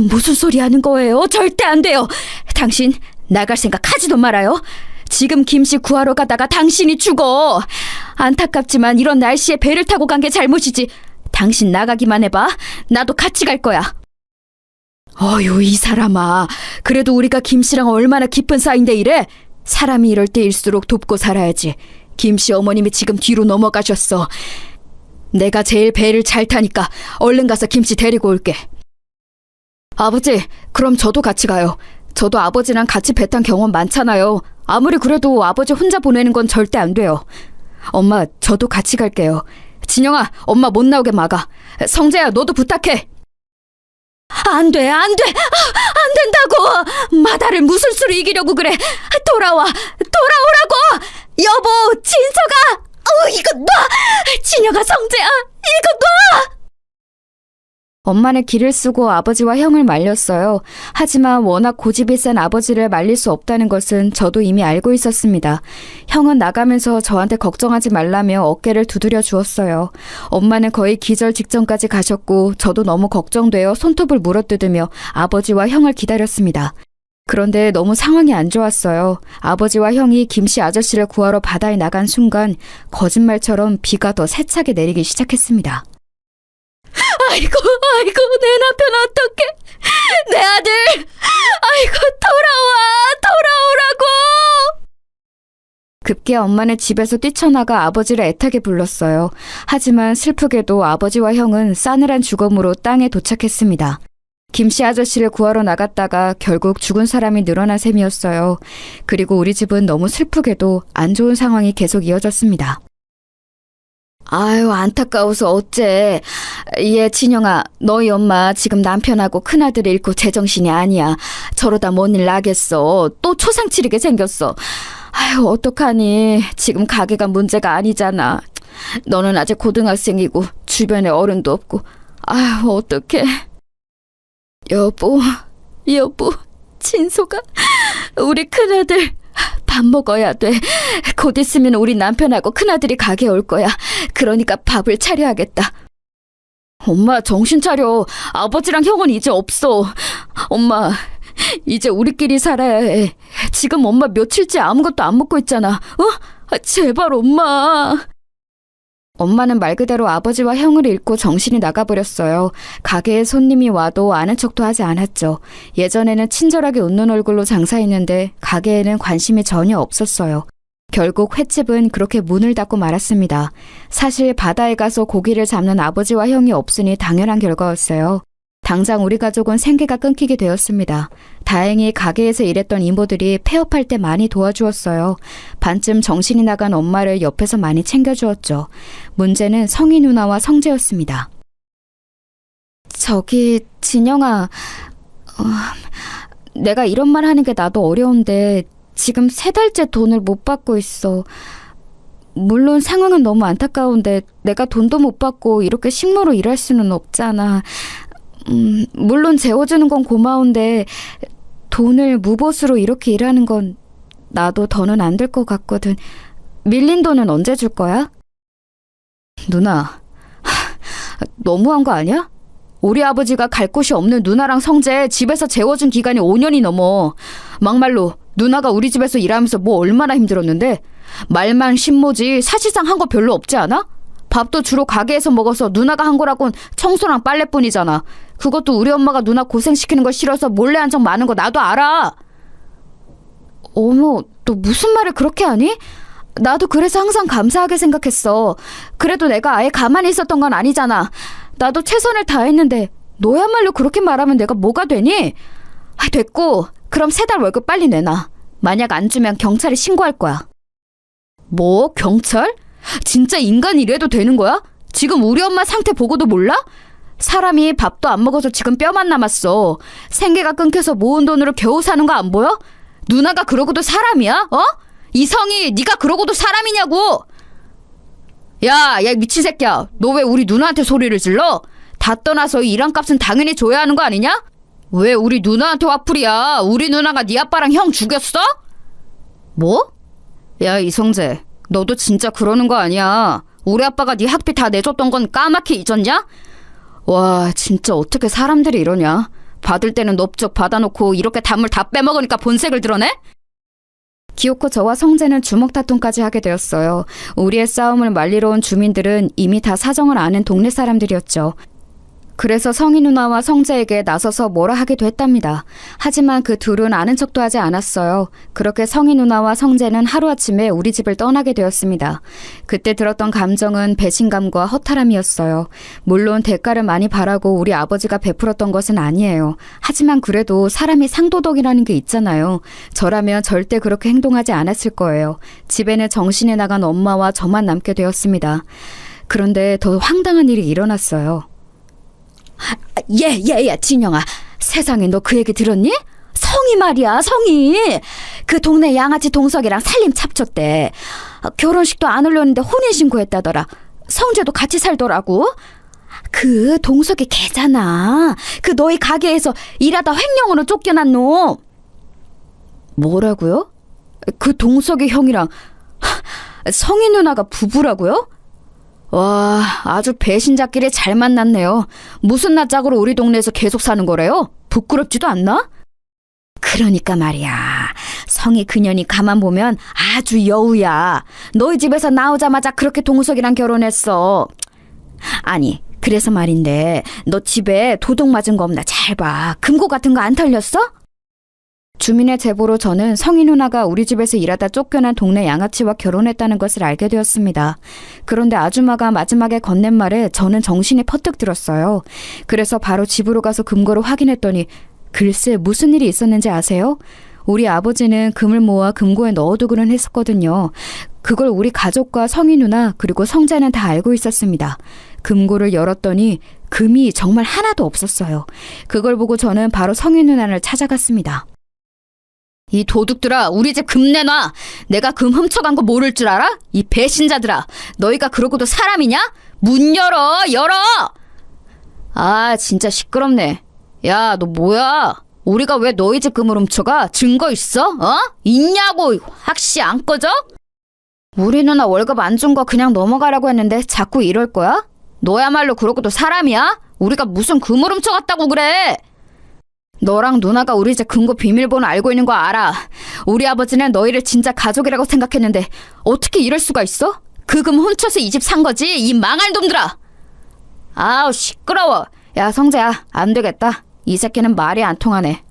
B: 무슨 소리 하는 거예요? 절대 안 돼요. 당신 나갈 생각 하지도 말아요. 지금 김씨 구하러 가다가 당신이 죽어. 안타깝지만 이런 날씨에 배를 타고 간 게 잘못이지. 당신 나가기만 해봐. 나도 같이 갈 거야. 어휴, 이 사람아. 그래도 우리가 김씨랑 얼마나 깊은 사이인데 이래? 사람이 이럴 때일수록 돕고 살아야지. 김씨 어머님이 지금 뒤로 넘어가셨어. 내가 제일 배를 잘 타니까 얼른 가서 김씨 데리고 올게. 아버지, 그럼 저도 같이 가요. 저도 아버지랑 같이 배 탄 경험 많잖아요. 아무리 그래도 아버지 혼자 보내는 건 절대 안 돼요. 엄마, 저도 같이 갈게요. 진영아, 엄마 못 나오게 막아. 성재야, 너도 부탁해. 안 돼, 안 돼. 안 된다고. 마다를 무슨 수로 이기려고 그래. 돌아오라고. 여보, 진서가. 이거 놔. 진영아, 성재야, 이거 놔. 엄마는 기를 쓰고 아버지와 형을 말렸어요. 하지만 워낙 고집이 센 아버지를 말릴 수 없다는 것은 저도 이미 알고 있었습니다. 형은 나가면서 저한테 걱정하지 말라며 어깨를 두드려 주었어요. 엄마는 거의 기절 직전까지 가셨고 저도 너무 걱정되어 손톱을 물어뜯으며 아버지와 형을 기다렸습니다. 그런데 너무 상황이 안 좋았어요. 아버지와 형이 김씨 아저씨를 구하러 바다에 나간 순간 거짓말처럼 비가 더 세차게 내리기 시작했습니다. 아이고, 내 남편 어떡해. 내 아들. 아이고, 돌아오라고. 급기야 엄마는 집에서 뛰쳐나가 아버지를 애타게 불렀어요. 하지만 슬프게도 아버지와 형은 싸늘한 죽음으로 땅에 도착했습니다. 김씨 아저씨를 구하러 나갔다가 결국 죽은 사람이 늘어난 셈이었어요. 그리고 우리 집은 너무 슬프게도 안 좋은 상황이 계속 이어졌습니다. 아유, 안타까워서 어째. 얘 진영아, 너희 엄마 지금 남편하고 큰아들 잃고 제정신이 아니야. 저러다 뭔 일 나겠어. 또 초상 치르게 생겼어. 아유, 어떡하니. 지금 가게가 문제가 아니잖아. 너는 아직 고등학생이고 주변에 어른도 없고. 아유, 어떡해. 여보, 진소가 우리 큰아들 밥 먹어야 돼. 곧 있으면 우리 남편하고 큰아들이 가게 올 거야. 그러니까 밥을 차려야겠다. 엄마, 정신 차려. 아버지랑 형은 이제 없어. 엄마, 이제 우리끼리 살아야 해. 지금 엄마 며칠째 아무것도 안 먹고 있잖아. 제발 엄마. 엄마는 말 그대로 아버지와 형을 잃고 정신이 나가버렸어요. 가게에 손님이 와도 아는 척도 하지 않았죠. 예전에는 친절하게 웃는 얼굴로 장사했는데 가게에는 관심이 전혀 없었어요. 결국 횟집은 그렇게 문을 닫고 말았습니다. 사실 바다에 가서 고기를 잡는 아버지와 형이 없으니 당연한 결과였어요. 당장 우리 가족은 생계가 끊기게 되었습니다. 다행히 가게에서 일했던 이모들이 폐업할 때 많이 도와주었어요. 반쯤 정신이 나간 엄마를 옆에서 많이 챙겨주었죠. 문제는 성희 누나와 성재였습니다. 저기 진영아, 내가 이런 말 하는 게 나도 어려운데 지금 3달째 돈을 못 받고 있어. 물론 상황은 너무 안타까운데 내가 돈도 못 받고 이렇게 식모로 일할 수는 없잖아. 물론 재워주는 건 고마운데 돈을 무보수로 이렇게 일하는 건 나도 더는 안 될 것 같거든. 밀린 돈은 언제 줄 거야? 누나, 너무한 거 아니야? 우리 아버지가 갈 곳이 없는 누나랑 성재 집에서 재워준 기간이 5년이 넘어. 막말로 누나가 우리 집에서 일하면서 뭐 얼마나 힘들었는데. 말만 신모지 사실상 한 거 별로 없지 않아? 밥도 주로 가게에서 먹어서 누나가 한 거라곤 청소랑 빨래뿐이잖아. 그것도 우리 엄마가 누나 고생시키는 거 싫어서 몰래 한 적 많은 거 나도 알아. 어머, 너 무슨 말을 그렇게 하니? 나도 그래서 항상 감사하게 생각했어. 그래도 내가 아예 가만히 있었던 건 아니잖아. 나도 최선을 다했는데 너야말로 그렇게 말하면 내가 뭐가 되니? 됐고, 그럼 3달 월급 빨리 내놔. 만약 안 주면 경찰에 신고할 거야. 뭐? 경찰? 진짜 인간이 이래도 되는 거야? 지금 우리 엄마 상태 보고도 몰라? 사람이 밥도 안 먹어서 지금 뼈만 남았어. 생계가 끊겨서 모은 돈으로 겨우 사는 거 안 보여? 누나가 그러고도 사람이야? 이성이 네가 그러고도 사람이냐고! 야 미친 새끼야. 너 왜 우리 누나한테 소리를 질러? 다 떠나서 이 일한값은 당연히 줘야 하는 거 아니냐? 왜 우리 누나한테 화풀이야? 우리 누나가 네 아빠랑 형 죽였어? 뭐? 야 이성재, 너도 진짜 그러는 거 아니야. 우리 아빠가 네 학비 다 내줬던 건 까맣게 잊었냐? 와, 진짜 어떻게 사람들이 이러냐. 받을 때는 넙죽 받아놓고 이렇게 단물 다 빼먹으니까 본색을 드러내? 기어코 저와 성재는 주먹 다툼까지 하게 되었어요. 우리의 싸움을 말리러 온 주민들은 이미 다 사정을 아는 동네 사람들이었죠. 그래서 성희 누나와 성재에게 나서서 뭐라 하기도 했답니다. 하지만 그 둘은 아는 척도 하지 않았어요. 그렇게 성희 누나와 성재는 하루아침에 우리 집을 떠나게 되었습니다. 그때 들었던 감정은 배신감과 허탈함이었어요. 물론 대가를 많이 바라고 우리 아버지가 베풀었던 것은 아니에요. 하지만 그래도 사람이 상도덕이라는 게 있잖아요. 저라면 절대 그렇게 행동하지 않았을 거예요. 집에는 정신이 나간 엄마와 저만 남게 되었습니다. 그런데 더 황당한 일이 일어났어요. 진영아, 세상에 너 그 얘기 들었니? 성희 말이야, 성희. 그 동네 양아치 동석이랑 살림 찹쳤대. 결혼식도 안 올렸는데 혼인신고했다더라. 성재도 같이 살더라고. 그 동석이 걔잖아. 그 너희 가게에서 일하다 횡령으로 쫓겨난 놈. 뭐라고요? 그 동석이 형이랑 성희 누나가 부부라고요? 와, 아주 배신자끼리 잘 만났네요. 무슨 낯짝으로 우리 동네에서 계속 사는 거래요? 부끄럽지도 않나? 그러니까 말이야. 성희 그년이 가만 보면 아주 여우야. 너희 집에서 나오자마자 그렇게 동석이랑 결혼했어. 아니, 그래서 말인데 너 집에 도둑 맞은 거 없나 잘 봐. 금고 같은 거 안 털렸어? 주민의 제보로 저는 성희 누나가 우리 집에서 일하다 쫓겨난 동네 양아치와 결혼했다는 것을 알게 되었습니다. 그런데 아줌마가 마지막에 건넨 말에 저는 정신이 퍼뜩 들었어요. 그래서 바로 집으로 가서 금고를 확인했더니 글쎄 무슨 일이 있었는지 아세요? 우리 아버지는 금을 모아 금고에 넣어두고는 했었거든요. 그걸 우리 가족과 성희 누나 그리고 성자는 다 알고 있었습니다. 금고를 열었더니 금이 정말 하나도 없었어요. 그걸 보고 저는 바로 성희 누나를 찾아갔습니다. 이 도둑들아, 우리 집 금 내놔. 내가 금 훔쳐간 거 모를 줄 알아? 이 배신자들아, 너희가 그러고도 사람이냐? 문 열어! 아, 진짜 시끄럽네. 야, 너 뭐야? 우리가 왜 너희 집 금을 훔쳐가? 증거 있어? 있냐고! 확시 안 꺼져? 우리 누나 월급 안 준 거 그냥 넘어가라고 했는데 자꾸 이럴 거야? 너야말로 그러고도 사람이야? 우리가 무슨 금을 훔쳐갔다고 그래? 너랑 누나가 우리 집 금고 비밀번호 알고 있는 거 알아. 우리 아버지는 너희를 진짜 가족이라고 생각했는데 어떻게 이럴 수가 있어? 그 금 훔쳐서 이 집 산 거지, 이 망할 놈들아. 아우, 시끄러워. 야, 성재야, 안 되겠다. 이 새끼는 말이 안 통하네.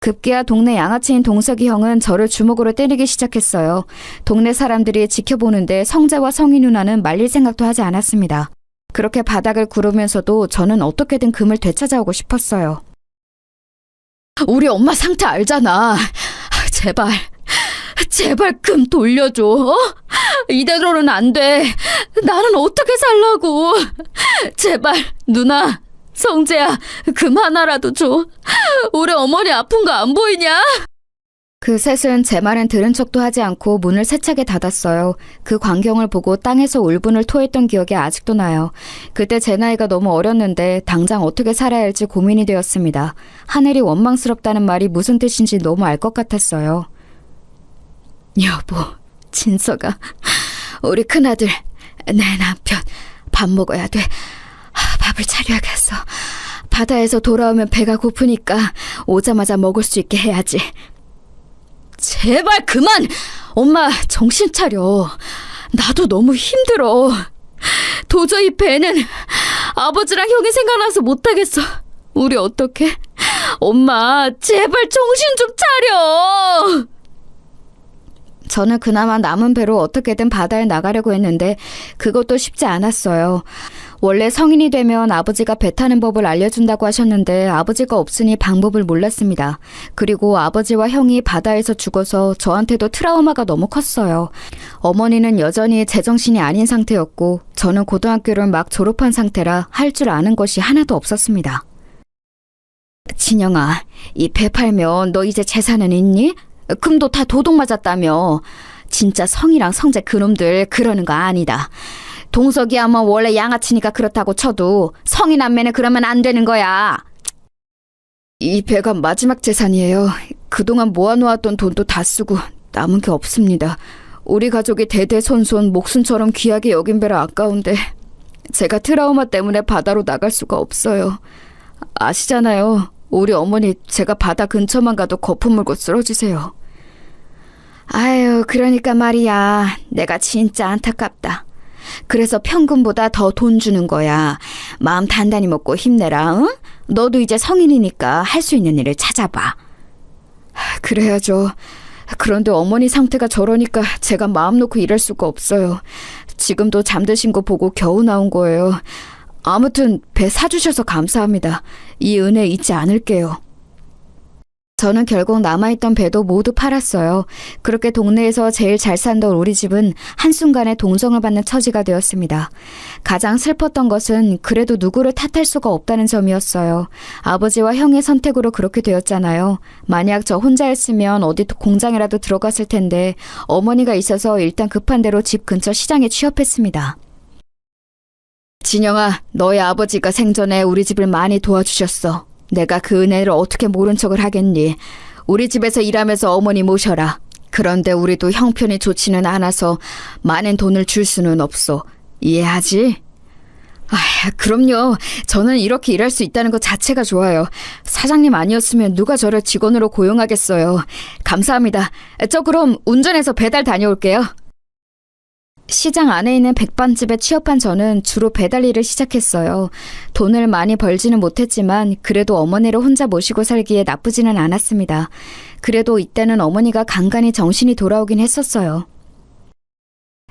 B: 급기야 동네 양아치인 동석이 형은 저를 주먹으로 때리기 시작했어요. 동네 사람들이 지켜보는데 성재와 성희 누나는 말릴 생각도 하지 않았습니다. 그렇게 바닥을 구르면서도 저는 어떻게든 금을 되찾아오고 싶었어요. 우리 엄마 상태 알잖아. 제발 금 돌려줘. 이대로는 안 돼. 나는 어떻게 살라고. 제발 누나, 성재야, 금 하나라도 줘. 우리 어머니 아픈 거 안 보이냐? 그 셋은 제 말은 들은 척도 하지 않고 문을 세차게 닫았어요. 그 광경을 보고 땅에서 울분을 토했던 기억이 아직도 나요. 그때 제 나이가 너무 어렸는데 당장 어떻게 살아야 할지 고민이 되었습니다. 하늘이 원망스럽다는 말이 무슨 뜻인지 너무 알 것 같았어요. 여보, 진서가, 우리 큰아들, 내 남편, 밥 먹어야 돼. 밥을 차려야겠어. 바다에서 돌아오면 배가 고프니까 오자마자 먹을 수 있게 해야지. 제발 그만! 엄마, 정신 차려. 나도 너무 힘들어. 도저히 배는 아버지랑 형이 생각나서 못하겠어. 우리 어떡해? 엄마, 제발 정신 좀 차려! 저는 그나마 남은 배로 어떻게든 바다에 나가려고 했는데 그것도 쉽지 않았어요. 원래 성인이 되면 아버지가 배 타는 법을 알려준다고 하셨는데 아버지가 없으니 방법을 몰랐습니다. 그리고 아버지와 형이 바다에서 죽어서 저한테도 트라우마가 너무 컸어요. 어머니는 여전히 제정신이 아닌 상태였고 저는 고등학교를 막 졸업한 상태라 할 줄 아는 것이 하나도 없었습니다. 진영아, 이 배 팔면 너 이제 재산은 있니? 금도 다 도둑 맞았다며. 진짜 성이랑 성재 그놈들 그러는 거 아니다. 동석이야 뭐 원래 양아치니까 그렇다고 쳐도 성이 남매는 그러면 안 되는 거야. 이 배가 마지막 재산이에요. 그동안 모아놓았던 돈도 다 쓰고 남은 게 없습니다. 우리 가족이 대대손손 목숨처럼 귀하게 여긴 배라 아까운데 제가 트라우마 때문에 바다로 나갈 수가 없어요. 아시잖아요. 우리 어머니 제가 바다 근처만 가도 거품 물고 쓰러지세요. 아유, 그러니까 말이야. 내가 진짜 안타깝다. 그래서 평균보다 더 돈 주는 거야. 마음 단단히 먹고 힘내라. 응? 너도 이제 성인이니까 할 수 있는 일을 찾아봐. 그래야죠. 그런데 어머니 상태가 저러니까 제가 마음 놓고 일할 수가 없어요. 지금도 잠드신 거 보고 겨우 나온 거예요. 아무튼 배 사주셔서 감사합니다. 이 은혜 잊지 않을게요. 저는 결국 남아있던 배도 모두 팔았어요. 그렇게 동네에서 제일 잘 살던 우리 집은 한순간에 동정을 받는 처지가 되었습니다. 가장 슬펐던 것은 그래도 누구를 탓할 수가 없다는 점이었어요. 아버지와 형의 선택으로 그렇게 되었잖아요. 만약 저 혼자였으면 어디 공장이라도 들어갔을 텐데 어머니가 있어서 일단 급한 대로 집 근처 시장에 취업했습니다. 진영아, 너희 아버지가 생전에 우리 집을 많이 도와주셨어. 내가 그 은혜를 어떻게 모른 척을 하겠니? 우리 집에서 일하면서 어머니 모셔라. 그런데 우리도 형편이 좋지는 않아서 많은 돈을 줄 수는 없어. 이해하지? 그럼요. 저는 이렇게 일할 수 있다는 것 자체가 좋아요. 사장님 아니었으면 누가 저를 직원으로 고용하겠어요. 감사합니다. 저 그럼 운전해서 배달 다녀올게요. 시장 안에 있는 백반집에 취업한 저는 주로 배달 일을 시작했어요. 돈을 많이 벌지는 못했지만 그래도 어머니를 혼자 모시고 살기에 나쁘지는 않았습니다. 그래도 이때는 어머니가 간간히 정신이 돌아오긴 했었어요.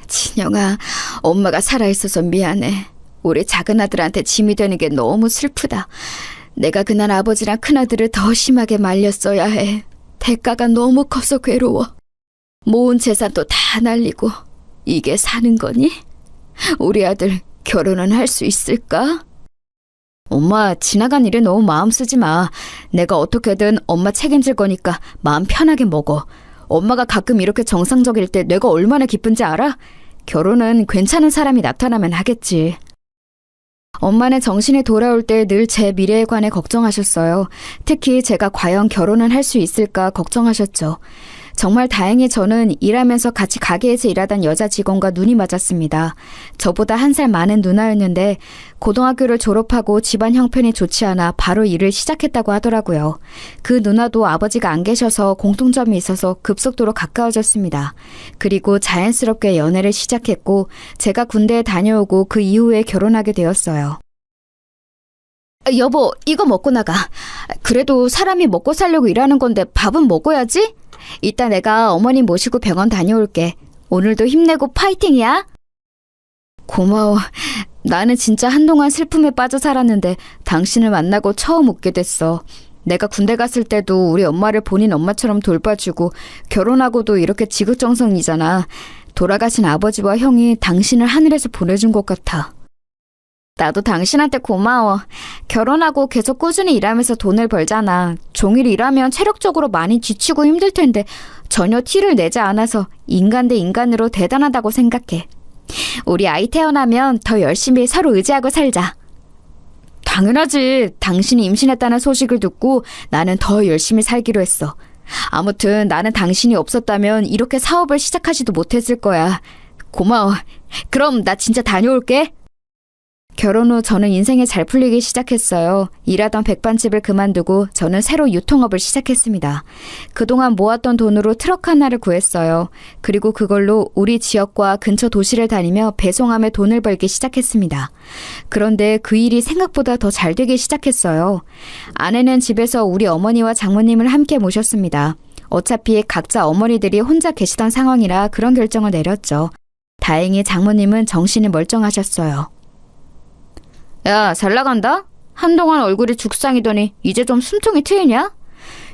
B: 진영아, 엄마가 살아있어서 미안해. 우리 작은 아들한테 짐이 되는 게 너무 슬프다. 내가 그날 아버지랑 큰아들을 더 심하게 말렸어야 해. 대가가 너무 커서 괴로워. 모은 재산도 다 날리고 이게 사는 거니? 우리 아들 결혼은 할 수 있을까? 엄마, 지나간 일에 너무 마음 쓰지 마. 내가 어떻게든 엄마 책임질 거니까 마음 편하게 먹어. 엄마가 가끔 이렇게 정상적일 때 내가 얼마나 기쁜지 알아? 결혼은 괜찮은 사람이 나타나면 하겠지. 엄마는 정신이 돌아올 때 늘 제 미래에 관해 걱정하셨어요. 특히 제가 과연 결혼은 할 수 있을까 걱정하셨죠. 정말 다행히 저는 일하면서 같이 가게에서 일하던 여자 직원과 눈이 맞았습니다. 저보다 1살 많은 누나였는데 고등학교를 졸업하고 집안 형편이 좋지 않아 바로 일을 시작했다고 하더라고요. 그 누나도 아버지가 안 계셔서 공통점이 있어서 급속도로 가까워졌습니다. 그리고 자연스럽게 연애를 시작했고 제가 군대에 다녀오고 그 이후에 결혼하게 되었어요. 여보, 이거 먹고 나가. 그래도 사람이 먹고 살려고 일하는 건데 밥은 먹어야지? 이따 내가 어머니 모시고 병원 다녀올게. 오늘도 힘내고 파이팅이야. 고마워. 나는 진짜 한동안 슬픔에 빠져 살았는데 당신을 만나고 처음 웃게 됐어. 내가 군대 갔을 때도 우리 엄마를 본인 엄마처럼 돌봐주고 결혼하고도 이렇게 지극정성이잖아. 돌아가신 아버지와 형이 당신을 하늘에서 보내준 것 같아. 나도 당신한테 고마워. 결혼하고 계속 꾸준히 일하면서 돈을 벌잖아. 종일 일하면 체력적으로 많이 지치고 힘들 텐데 전혀 티를 내지 않아서 인간 대 인간으로 대단하다고 생각해. 우리 아이 태어나면 더 열심히 서로 의지하고 살자. 당연하지. 당신이 임신했다는 소식을 듣고 나는 더 열심히 살기로 했어. 아무튼 나는 당신이 없었다면 이렇게 사업을 시작하지도 못했을 거야. 고마워. 그럼 나 진짜 다녀올게. 결혼 후 저는 인생이 잘 풀리기 시작했어요. 일하던 백반집을 그만두고 저는 새로 유통업을 시작했습니다. 그동안 모았던 돈으로 트럭 하나를 구했어요. 그리고 그걸로 우리 지역과 근처 도시를 다니며 배송하며 돈을 벌기 시작했습니다. 그런데 그 일이 생각보다 더 잘 되기 시작했어요. 아내는 집에서 우리 어머니와 장모님을 함께 모셨습니다. 어차피 각자 어머니들이 혼자 계시던 상황이라 그런 결정을 내렸죠. 다행히 장모님은 정신이 멀쩡하셨어요. 야, 잘 나간다? 한동안 얼굴이 죽상이더니 이제 좀 숨통이 트이냐?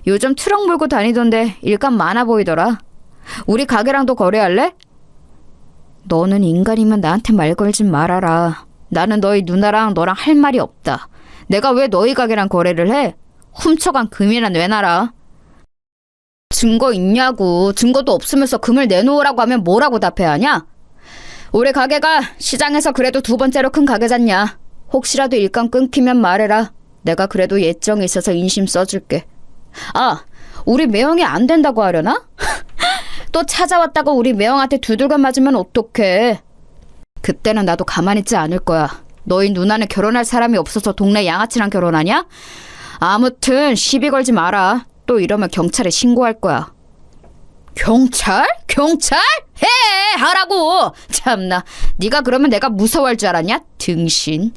B: 요즘 트럭 몰고 다니던데 일감 많아 보이더라. 우리 가게랑도 거래할래? 너는 인간이면 나한테 말 걸지 말아라. 나는 너희 누나랑 너랑 할 말이 없다. 내가 왜 너희 가게랑 거래를 해? 훔쳐간 금이나 내놔라. 증거 있냐고. 증거도 없으면서 금을 내놓으라고 하면 뭐라고 답해야 하냐? 우리 가게가 시장에서 그래도 2번째로 큰 가게잖냐. 혹시라도 일감 끊기면 말해라. 내가 그래도 예정이 있어서 인심 써줄게. 아, 우리 매형이 안 된다고 하려나? 또 찾아왔다고 우리 매형한테 두들겨 맞으면 어떡해. 그때는 나도 가만히 있지 않을 거야. 너희 누나는 결혼할 사람이 없어서 동네 양아치랑 결혼하냐? 아무튼 시비 걸지 마라. 또 이러면 경찰에 신고할 거야. 경찰? 경찰? 해! 하라고! 참나, 네가 그러면 내가 무서워할 줄 알았냐? 등신.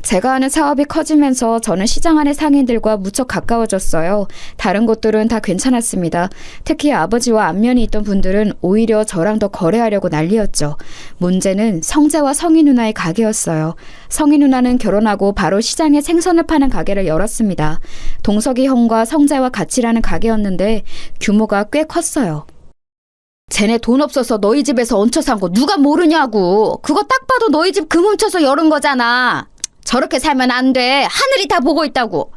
B: 제가 하는 사업이 커지면서 저는 시장 안의 상인들과 무척 가까워졌어요. 다른 곳들은 다 괜찮았습니다. 특히 아버지와 안면이 있던 분들은 오히려 저랑 더 거래하려고 난리였죠. 문제는 성재와 성희 누나의 가게였어요. 성희 누나는 결혼하고 바로 시장에 생선을 파는 가게를 열었습니다. 동석이 형과 성재와 같이 일하는 가게였는데 규모가 꽤 컸어요. 쟤네 돈 없어서 너희 집에서 얹혀 산 거 누가 모르냐고. 그거 딱 봐도 너희 집 금 훔쳐서 열은 거잖아. 저렇게 살면 안 돼. 하늘이 다 보고 있다고.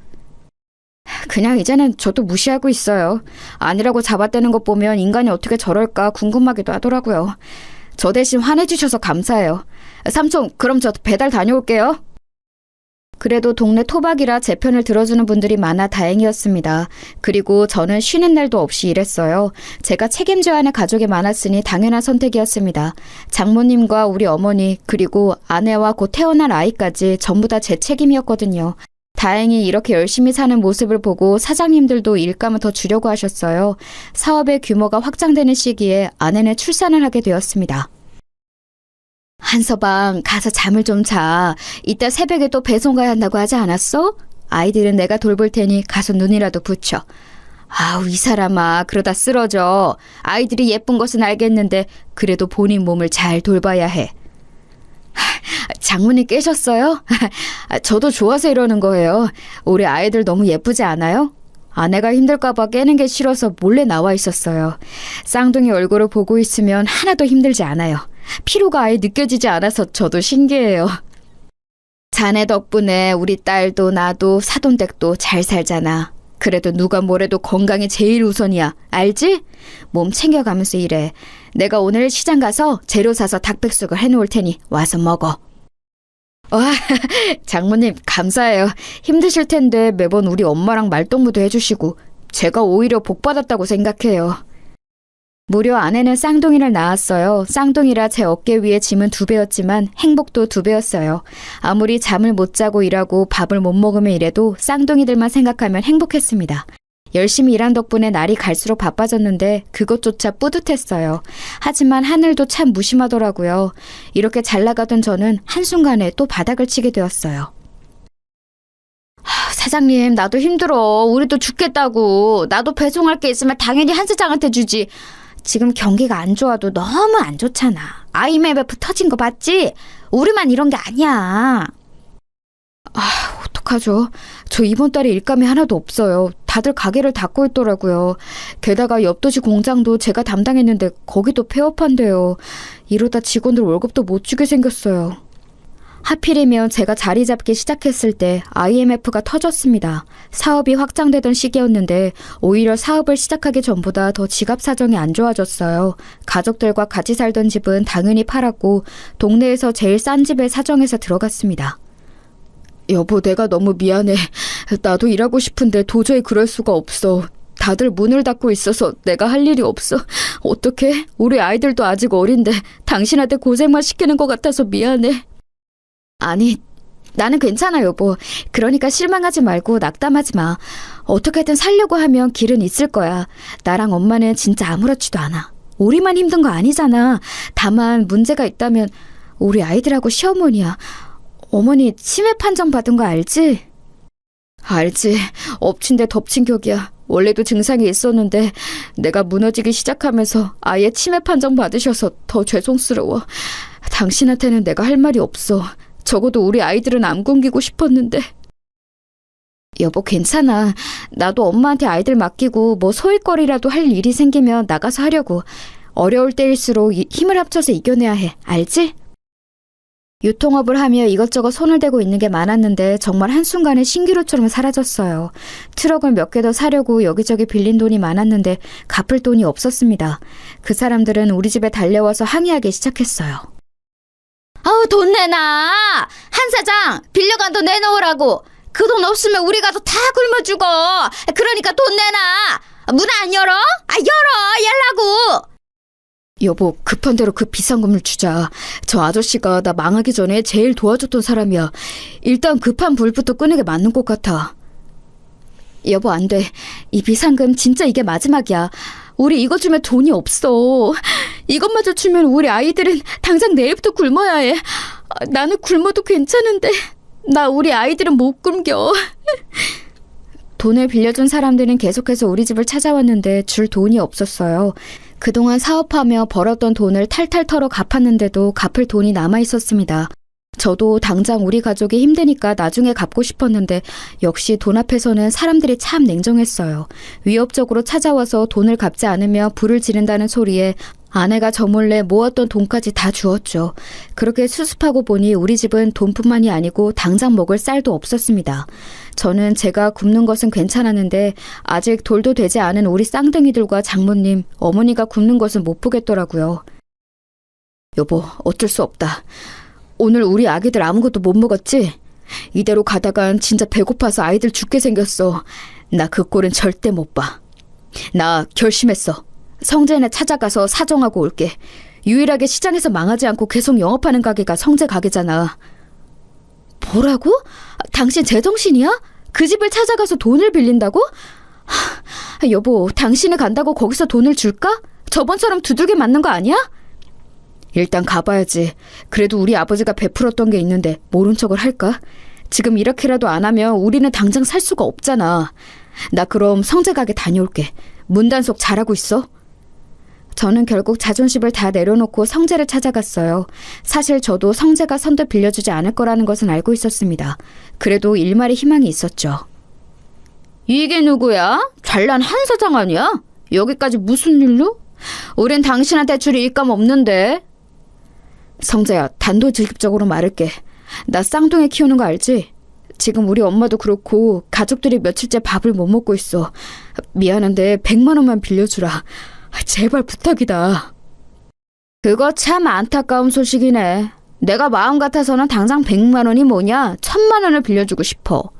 B: 그냥 이제는 저도 무시하고 있어요. 아니라고 잡아떼는 것 보면 인간이 어떻게 저럴까 궁금하기도 하더라고요. 저 대신 화내주셔서 감사해요. 삼촌, 그럼 저 배달 다녀올게요. 그래도 동네 토박이라 제 편을 들어주는 분들이 많아 다행이었습니다. 그리고 저는 쉬는 날도 없이 일했어요. 제가 책임져야 하는 가족이 많았으니 당연한 선택이었습니다. 장모님과 우리 어머니 그리고 아내와 곧 태어날 아이까지 전부 다 제 책임이었거든요. 다행히 이렇게 열심히 사는 모습을 보고 사장님들도 일감을 더 주려고 하셨어요. 사업의 규모가 확장되는 시기에 아내는 출산을 하게 되었습니다. 한서방, 가서 잠을 좀 자. 이따 새벽에 또 배송 가야 한다고 하지 않았어? 아이들은 내가 돌볼 테니 가서 눈이라도 붙여. 아우, 이 사람아, 그러다 쓰러져. 아이들이 예쁜 것은 알겠는데 그래도 본인 몸을 잘 돌봐야 해. 장모님 깨셨어요? 저도 좋아서 이러는 거예요. 우리 아이들 너무 예쁘지 않아요? 아내가 힘들까봐 깨는 게 싫어서 몰래 나와 있었어요. 쌍둥이 얼굴을 보고 있으면 하나도 힘들지 않아요. 피로가 아예 느껴지지 않아서 저도 신기해요. 자네 덕분에 우리 딸도 나도 사돈댁도 잘 살잖아. 그래도 누가 뭐래도 건강이 제일 우선이야. 알지? 몸 챙겨가면서 일해. 내가 오늘 시장 가서 재료 사서 닭백숙을 해놓을 테니 와서 먹어. 와, 장모님 감사해요. 힘드실 텐데 매번 우리 엄마랑 말동무도 해주시고 제가 오히려 복 받았다고 생각해요. 무려 아내는 쌍둥이를 낳았어요. 쌍둥이라 제 어깨 위에 짐은 2배였지만 행복도 2배였어요. 아무리 잠을 못 자고 일하고 밥을 못 먹으며 일해도 쌍둥이들만 생각하면 행복했습니다. 열심히 일한 덕분에 날이 갈수록 바빠졌는데 그것조차 뿌듯했어요. 하지만 하늘도 참 무심하더라고요. 이렇게 잘 나가던 저는 한순간에 또 바닥을 치게 되었어요. 사장님, 나도 힘들어. 우리도 죽겠다고. 나도 배송할 게 있으면 당연히 한 사장한테 주지. 지금 경기가 안 좋아도 너무 안 좋잖아. IMF 터진 거 봤지? 우리만 이런 게 아니야. 어떡하죠? 저 이번 달에 일감이 하나도 없어요. 다들 가게를 닫고 있더라고요. 게다가 옆 도시 공장도 제가 담당했는데 거기도 폐업한대요. 이러다 직원들 월급도 못 주게 생겼어요. 하필이면 제가 자리 잡기 시작했을 때 IMF가 터졌습니다. 사업이 확장되던 시기였는데 오히려 사업을 시작하기 전보다 더 지갑 사정이 안 좋아졌어요. 가족들과 같이 살던 집은 당연히 팔았고 동네에서 제일 싼 집에 사정해서 들어갔습니다. 여보, 내가 너무 미안해. 나도 일하고 싶은데 도저히 그럴 수가 없어. 다들 문을 닫고 있어서 내가 할 일이 없어. 어떡해? 우리 아이들도 아직 어린데 당신한테 고생만 시키는 것 같아서 미안해. 아니, 나는 괜찮아, 여보. 그러니까 실망하지 말고 낙담하지 마. 어떻게든 살려고 하면 길은 있을 거야. 나랑 엄마는 진짜 아무렇지도 않아. 우리만 힘든 거 아니잖아. 다만 문제가 있다면 우리 아이들하고 시어머니야. 어머니 치매 판정 받은 거 알지? 알지. 엎친 데 덮친 격이야. 원래도 증상이 있었는데 내가 무너지기 시작하면서 아예 치매 판정 받으셔서 더 죄송스러워. 당신한테는 내가 할 말이 없어. 적어도 우리 아이들은 안 굶기고 싶었는데. 여보, 괜찮아. 나도 엄마한테 아이들 맡기고 뭐 소일거리라도 할 일이 생기면 나가서 하려고. 어려울 때일수록 힘을 합쳐서 이겨내야 해. 알지? 유통업을 하며 이것저것 손을 대고 있는 게 많았는데 정말 한순간에 신기루처럼 사라졌어요. 트럭을 몇 개 더 사려고 여기저기 빌린 돈이 많았는데 갚을 돈이 없었습니다. 그 사람들은 우리 집에 달려와서 항의하기 시작했어요. 아우, 돈 내놔! 한 사장! 빌려간 돈 내놓으라고! 그 돈 없으면 우리 가서 다 굶어 죽어! 그러니까 돈 내놔! 문 안 열어? 열어! 열라고! 여보, 급한 대로 그 비싼 건물 주자. 저 아저씨가 나 망하기 전에 제일 도와줬던 사람이야. 일단 급한 불부터 끄는 게 맞는 것 같아. 여보, 안 돼. 이 비상금 진짜 이게 마지막이야. 우리 이거 주면 돈이 없어. 이것마저 주면 우리 아이들은 당장 내일부터 굶어야 해. 나는 굶어도 괜찮은데 나 우리 아이들은 못 굶겨. 돈을 빌려준 사람들은 계속해서 우리 집을 찾아왔는데 줄 돈이 없었어요. 그동안 사업하며 벌었던 돈을 탈탈 털어 갚았는데도 갚을 돈이 남아 있었습니다. 저도 당장 우리 가족이 힘드니까 나중에 갚고 싶었는데 역시 돈 앞에서는 사람들이 참 냉정했어요. 위협적으로 찾아와서 돈을 갚지 않으면 불을 지른다는 소리에 아내가 저 몰래 모았던 돈까지 다 주었죠. 그렇게 수습하고 보니 우리 집은 돈뿐만이 아니고 당장 먹을 쌀도 없었습니다. 저는 제가 굶는 것은 괜찮았는데 아직 돌도 되지 않은 우리 쌍둥이들과 장모님, 어머니가 굶는 것은 못 보겠더라고요. 여보, 어쩔 수 없다. 오늘 우리 아기들 아무것도 못 먹었지? 이대로 가다간 진짜 배고파서 아이들 죽게 생겼어. 나 그 꼴은 절대 못 봐. 나 결심했어. 성재네 찾아가서 사정하고 올게. 유일하게 시장에서 망하지 않고 계속 영업하는 가게가 성재 가게잖아. 뭐라고? 당신 제정신이야? 그 집을 찾아가서 돈을 빌린다고? 여보, 당신이 간다고 거기서 돈을 줄까? 저번처럼 두들겨 맞는 거 아니야? 일단 가봐야지. 그래도 우리 아버지가 베풀었던 게 있는데 모른 척을 할까? 지금 이렇게라도 안 하면 우리는 당장 살 수가 없잖아. 나 그럼 성재 가게 다녀올게. 문단속 잘하고 있어? 저는 결국 자존심을 다 내려놓고 성재를 찾아갔어요. 사실 저도 성재가 선도 빌려주지 않을 거라는 것은 알고 있었습니다. 그래도 일말의 희망이 있었죠. 이게 누구야? 잘난 한 사장 아니야? 여기까지 무슨 일로? 우린 당신한테 줄 일감 없는데. 성재야, 단도직입적으로 말할게. 나 쌍둥이 키우는 거 알지? 지금 우리 엄마도 그렇고 가족들이 며칠째 밥을 못 먹고 있어. 미안한데 100만 원만 빌려주라. 제발 부탁이다. 그거 참 안타까운 소식이네. 내가 마음 같아서는 당장 100만 원이 뭐냐 1000만 원을 빌려주고 싶어.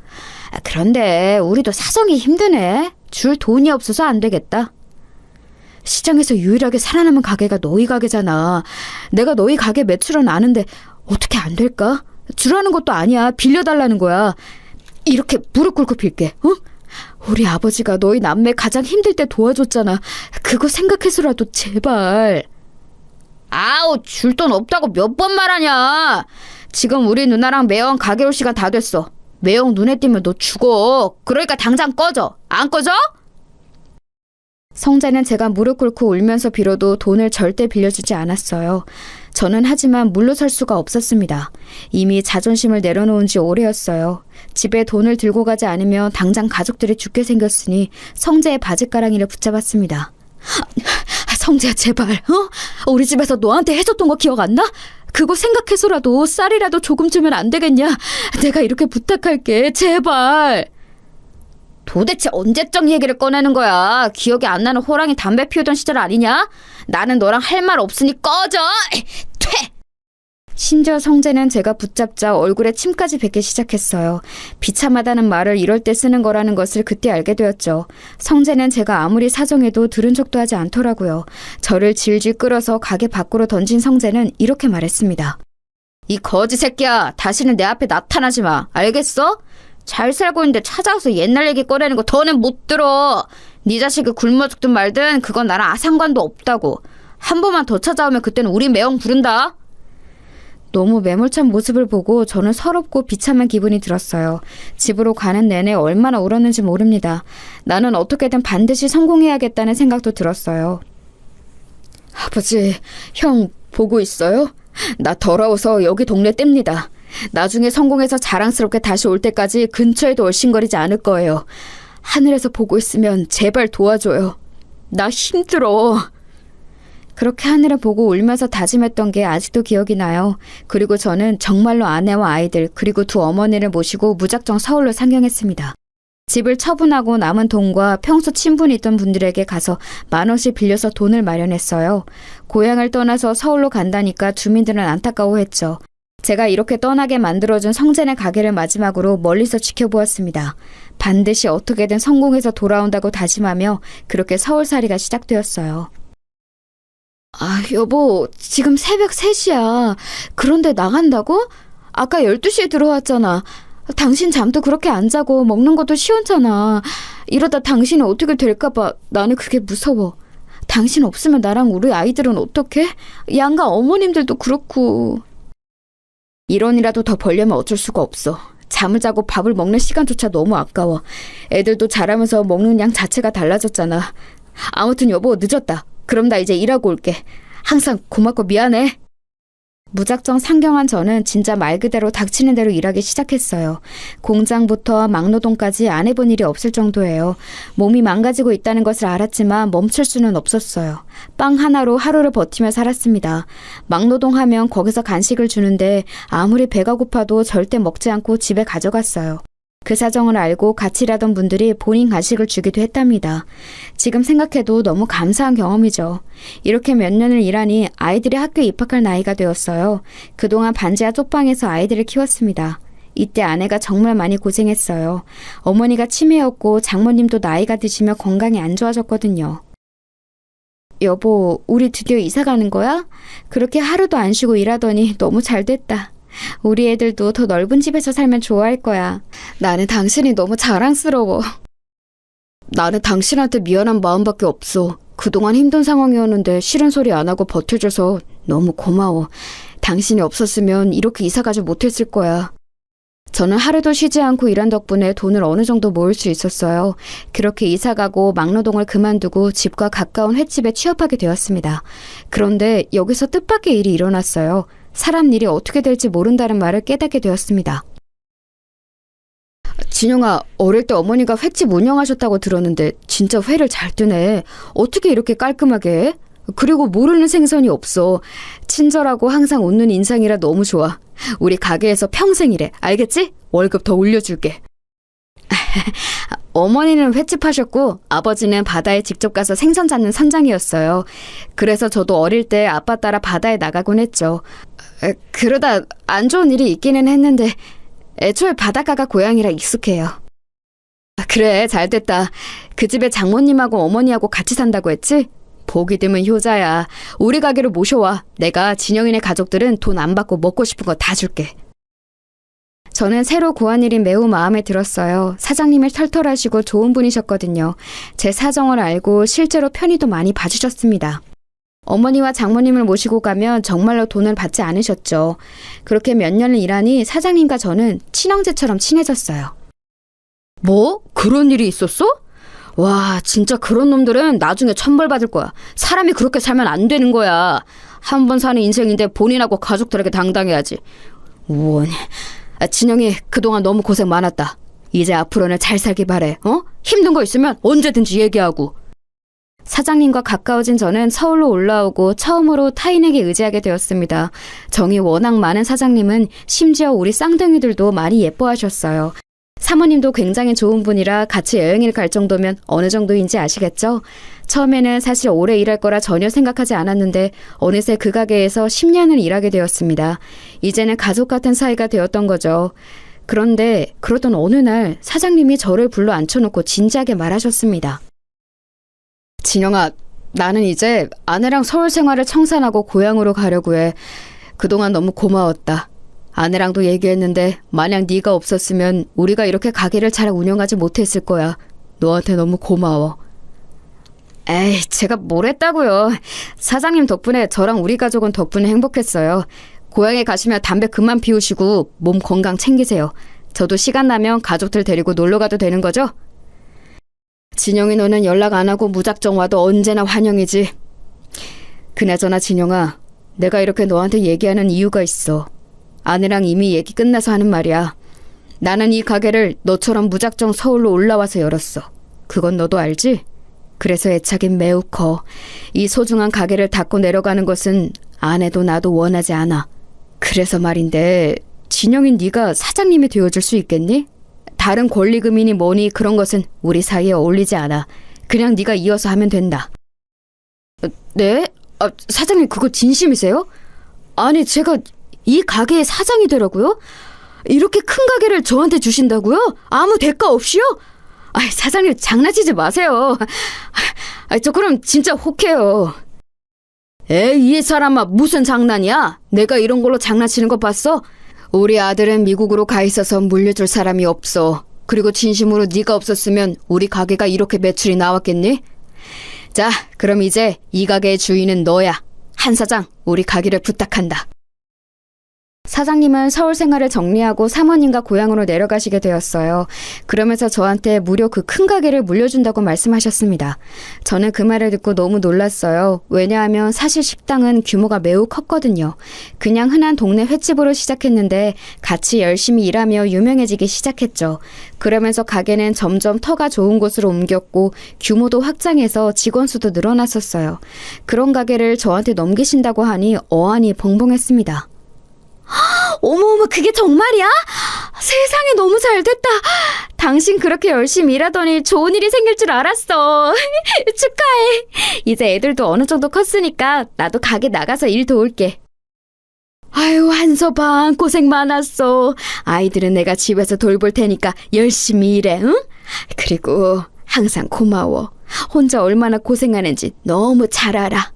B: 그런데 우리도 사정이 힘드네. 줄 돈이 없어서 안 되겠다. 시장에서 유일하게 살아남은 가게가 너희 가게잖아. 내가 너희 가게 매출은 아는데 어떻게 안 될까? 주라는 것도 아니야. 빌려달라는 거야. 이렇게 무릎 꿇고 빌게. 어? 우리 아버지가 너희 남매 가장 힘들 때 도와줬잖아. 그거 생각해서라도 제발. 아우, 줄 돈 없다고 몇 번 말하냐. 지금 우리 누나랑 매형 가게 올 시간 다 됐어. 매형 눈에 띄면 너 죽어. 그러니까 당장 꺼져. 안 꺼져? 성재는 제가 무릎 꿇고 울면서 빌어도 돈을 절대 빌려주지 않았어요. 저는 하지만 물러설 수가 없었습니다. 이미 자존심을 내려놓은 지 오래였어요. 집에 돈을 들고 가지 않으면 당장 가족들이 죽게 생겼으니 성재의 바지가랑이를 붙잡았습니다. 성재야, 제발, 우리 집에서 너한테 해줬던 거 기억 안 나? 그거 생각해서라도 쌀이라도 조금 주면 안 되겠냐? 내가 이렇게 부탁할게, 제발. 도대체 언제적 얘기를 꺼내는 거야? 기억이 안 나는 호랑이 담배 피우던 시절 아니냐? 나는 너랑 할 말 없으니 꺼져! 퇴! 심지어 성재는 제가 붙잡자 얼굴에 침까지 뱉기 시작했어요. 비참하다는 말을 이럴 때 쓰는 거라는 것을 그때 알게 되었죠. 성재는 제가 아무리 사정해도 들은 척도 하지 않더라고요. 저를 질질 끌어서 가게 밖으로 던진 성재는 이렇게 말했습니다. 이 거지 새끼야, 다시는 내 앞에 나타나지 마. 알겠어? 잘 살고 있는데 찾아와서 옛날 얘기 꺼내는 거 더는 못 들어. 네 자식이 굶어 죽든 말든 그건 나랑 아상관도 없다고. 한 번만 더 찾아오면 그때는 우리 매형 부른다. 너무 매몰찬 모습을 보고 저는 서럽고 비참한 기분이 들었어요. 집으로 가는 내내 얼마나 울었는지 모릅니다. 나는 어떻게든 반드시 성공해야겠다는 생각도 들었어요. 아버지, 형 보고 있어요? 나 더러워서 여기 동네 뗍니다. 나중에 성공해서 자랑스럽게 다시 올 때까지 근처에도 얼씬거리지 않을 거예요. 하늘에서 보고 있으면 제발 도와줘요. 나 힘들어. 그렇게 하늘을 보고 울면서 다짐했던 게 아직도 기억이 나요. 그리고 저는 정말로 아내와 아이들 그리고 두 어머니를 모시고 무작정 서울로 상경했습니다. 집을 처분하고 남은 돈과 평소 친분이 있던 분들에게 가서 10,000원씩 빌려서 돈을 마련했어요. 고향을 떠나서 서울로 간다니까 주민들은 안타까워했죠. 제가 이렇게 떠나게 만들어준 성재네 가게를 마지막으로 멀리서 지켜보았습니다. 반드시 어떻게든 성공해서 돌아온다고 다짐하며 그렇게 서울살이가 시작되었어요. 아, 여보, 지금 새벽 3시야. 그런데 나간다고? 아까 12시에 들어왔잖아. 당신 잠도 그렇게 안 자고 먹는 것도 시원찮아. 이러다 당신이 어떻게 될까봐 나는 그게 무서워. 당신 없으면 나랑 우리 아이들은 어떡해? 양가 어머님들도 그렇고. 1원이라도 더 벌려면 어쩔 수가 없어. 잠을 자고 밥을 먹는 시간조차 너무 아까워. 애들도 자라면서 먹는 양 자체가 달라졌잖아. 아무튼 여보, 늦었다. 그럼 나 이제 일하고 올게. 항상 고맙고 미안해. 무작정 상경한 저는 진짜 말 그대로 닥치는 대로 일하기 시작했어요. 공장부터 막노동까지 안 해본 일이 없을 정도예요. 몸이 망가지고 있다는 것을 알았지만 멈출 수는 없었어요. 빵 하나로 하루를 버티며 살았습니다. 막노동하면 거기서 간식을 주는데 아무리 배가 고파도 절대 먹지 않고 집에 가져갔어요. 그 사정을 알고 같이 일하던 분들이 본인 간식을 주기도 했답니다. 지금 생각해도 너무 감사한 경험이죠. 이렇게 몇 년을 일하니 아이들이 학교에 입학할 나이가 되었어요. 그동안 반지하 쪽방에서 아이들을 키웠습니다. 이때 아내가 정말 많이 고생했어요. 어머니가 치매였고 장모님도 나이가 드시며 건강이 안 좋아졌거든요. 여보, 우리 드디어 이사 가는 거야? 그렇게 하루도 안 쉬고 일하더니 너무 잘 됐다. 우리 애들도 더 넓은 집에서 살면 좋아할 거야. 나는 당신이 너무 자랑스러워. 나는 당신한테 미안한 마음밖에 없어. 그동안 힘든 상황이었는데 싫은 소리 안 하고 버텨줘서 너무 고마워. 당신이 없었으면 이렇게 이사 가지 못했을 거야. 저는 하루도 쉬지 않고 일한 덕분에 돈을 어느 정도 모을 수 있었어요. 그렇게 이사 가고 막노동을 그만두고 집과 가까운 횟집에 취업하게 되었습니다. 그런데 여기서 뜻밖의 일이 일어났어요. 사람 일이 어떻게 될지 모른다는 말을 깨닫게 되었습니다. 진영아, 어릴 때 어머니가 횟집 운영하셨다고 들었는데 진짜 회를 잘 뜨네. 어떻게 이렇게 깔끔하게 해? 그리고 모르는 생선이 없어. 친절하고 항상 웃는 인상이라 너무 좋아. 우리 가게에서 평생이래. 알겠지? 월급 더 올려줄게. 어머니는 횟집 하셨고 아버지는 바다에 직접 가서 생선 잡는 선장이었어요. 그래서 저도 어릴 때 아빠 따라 바다에 나가곤 했죠. 그러다 안 좋은 일이 있기는 했는데 애초에 바닷가가 고향이라 익숙해요. 그래, 잘됐다. 그 집에 장모님하고 어머니하고 같이 산다고 했지? 보기 드문 효자야. 우리 가게로 모셔와. 내가 진영이네 가족들은 돈 안 받고 먹고 싶은 거 다 줄게. 저는 새로 구한 일이 매우 마음에 들었어요. 사장님이 털털하시고 좋은 분이셨거든요. 제 사정을 알고 실제로 편의도 많이 봐주셨습니다. 어머니와 장모님을 모시고 가면 정말로 돈을 받지 않으셨죠. 그렇게 몇 년을 일하니 사장님과 저는 친형제처럼 친해졌어요. 뭐? 그런 일이 있었어? 와, 진짜 그런 놈들은 나중에 천벌 받을 거야. 사람이 그렇게 살면 안 되는 거야. 한 번 사는 인생인데 본인하고 가족들에게 당당해야지. 우원. 진영이 그동안 너무 고생 많았다. 이제 앞으로는 잘 살기 바래. 힘든 거 있으면 언제든지 얘기하고. 사장님과 가까워진 저는 서울로 올라오고 처음으로 타인에게 의지하게 되었습니다. 정이 워낙 많은 사장님은 심지어 우리 쌍둥이들도 많이 예뻐하셨어요. 사모님도 굉장히 좋은 분이라 같이 여행을 갈 정도면 어느 정도인지 아시겠죠? 처음에는 사실 오래 일할 거라 전혀 생각하지 않았는데 어느새 그 가게에서 10년을 일하게 되었습니다. 이제는 가족 같은 사이가 되었던 거죠. 그런데 그러던 어느 날 사장님이 저를 불러 앉혀놓고 진지하게 말하셨습니다. 진영아, 나는 이제 아내랑 서울 생활을 청산하고 고향으로 가려고 해. 그동안 너무 고마웠다. 아내랑도 얘기했는데 만약 네가 없었으면 우리가 이렇게 가게를 잘 운영하지 못했을 거야. 너한테 너무 고마워. 에이, 제가 뭘 했다고요. 사장님 덕분에 저랑 우리 가족은 덕분에 행복했어요. 고향에 가시면 담배 그만 피우시고 몸 건강 챙기세요. 저도 시간 나면 가족들 데리고 놀러 가도 되는 거죠? 진영이 너는 연락 안 하고 무작정 와도 언제나 환영이지. 그나저나 진영아, 내가 이렇게 너한테 얘기하는 이유가 있어. 아내랑 이미 얘기 끝나서 하는 말이야. 나는 이 가게를 너처럼 무작정 서울로 올라와서 열었어. 그건 너도 알지? 그래서 애착이 매우 커. 이 소중한 가게를 닫고 내려가는 것은 아내도 나도 원하지 않아. 그래서 말인데 진영인 네가 사장님이 되어줄 수 있겠니? 다른 권리금이니 뭐니 그런 것은 우리 사이에 어울리지 않아. 그냥 네가 이어서 하면 된다. 네? 사장님 그거 진심이세요? 아니 제가 이 가게의 사장이 되라고요? 이렇게 큰 가게를 저한테 주신다고요? 아무 대가 없이요? 사장님 장난치지 마세요. 저 그럼 진짜 혹해요. 에이, 이 사람아 무슨 장난이야? 내가 이런 걸로 장난치는 거 봤어? 우리 아들은 미국으로 가 있어서 물려줄 사람이 없어. 그리고 진심으로 네가 없었으면 우리 가게가 이렇게 매출이 나왔겠니? 자, 그럼 이제 이 가게의 주인은 너야. 한 사장, 우리 가게를 부탁한다. 사장님은 서울 생활을 정리하고 사모님과 고향으로 내려가시게 되었어요. 그러면서 저한테 무려 그 큰 가게를 물려준다고 말씀하셨습니다. 저는 그 말을 듣고 너무 놀랐어요. 왜냐하면 사실 식당은 규모가 매우 컸거든요. 그냥 흔한 동네 횟집으로 시작했는데 같이 열심히 일하며 유명해지기 시작했죠. 그러면서 가게는 점점 터가 좋은 곳으로 옮겼고 규모도 확장해서 직원 수도 늘어났었어요. 그런 가게를 저한테 넘기신다고 하니 어안이 벙벙했습니다. 어머어머, 그게 정말이야? 세상에 너무 잘됐다. 당신 그렇게 열심히 일하더니 좋은 일이 생길 줄 알았어. 축하해. 이제 애들도 어느 정도 컸으니까 나도 가게 나가서 일 도울게. 아유, 한서방 고생 많았어. 아이들은 내가 집에서 돌볼 테니까 열심히 일해, 응? 그리고 항상 고마워. 혼자 얼마나 고생하는지 너무 잘 알아.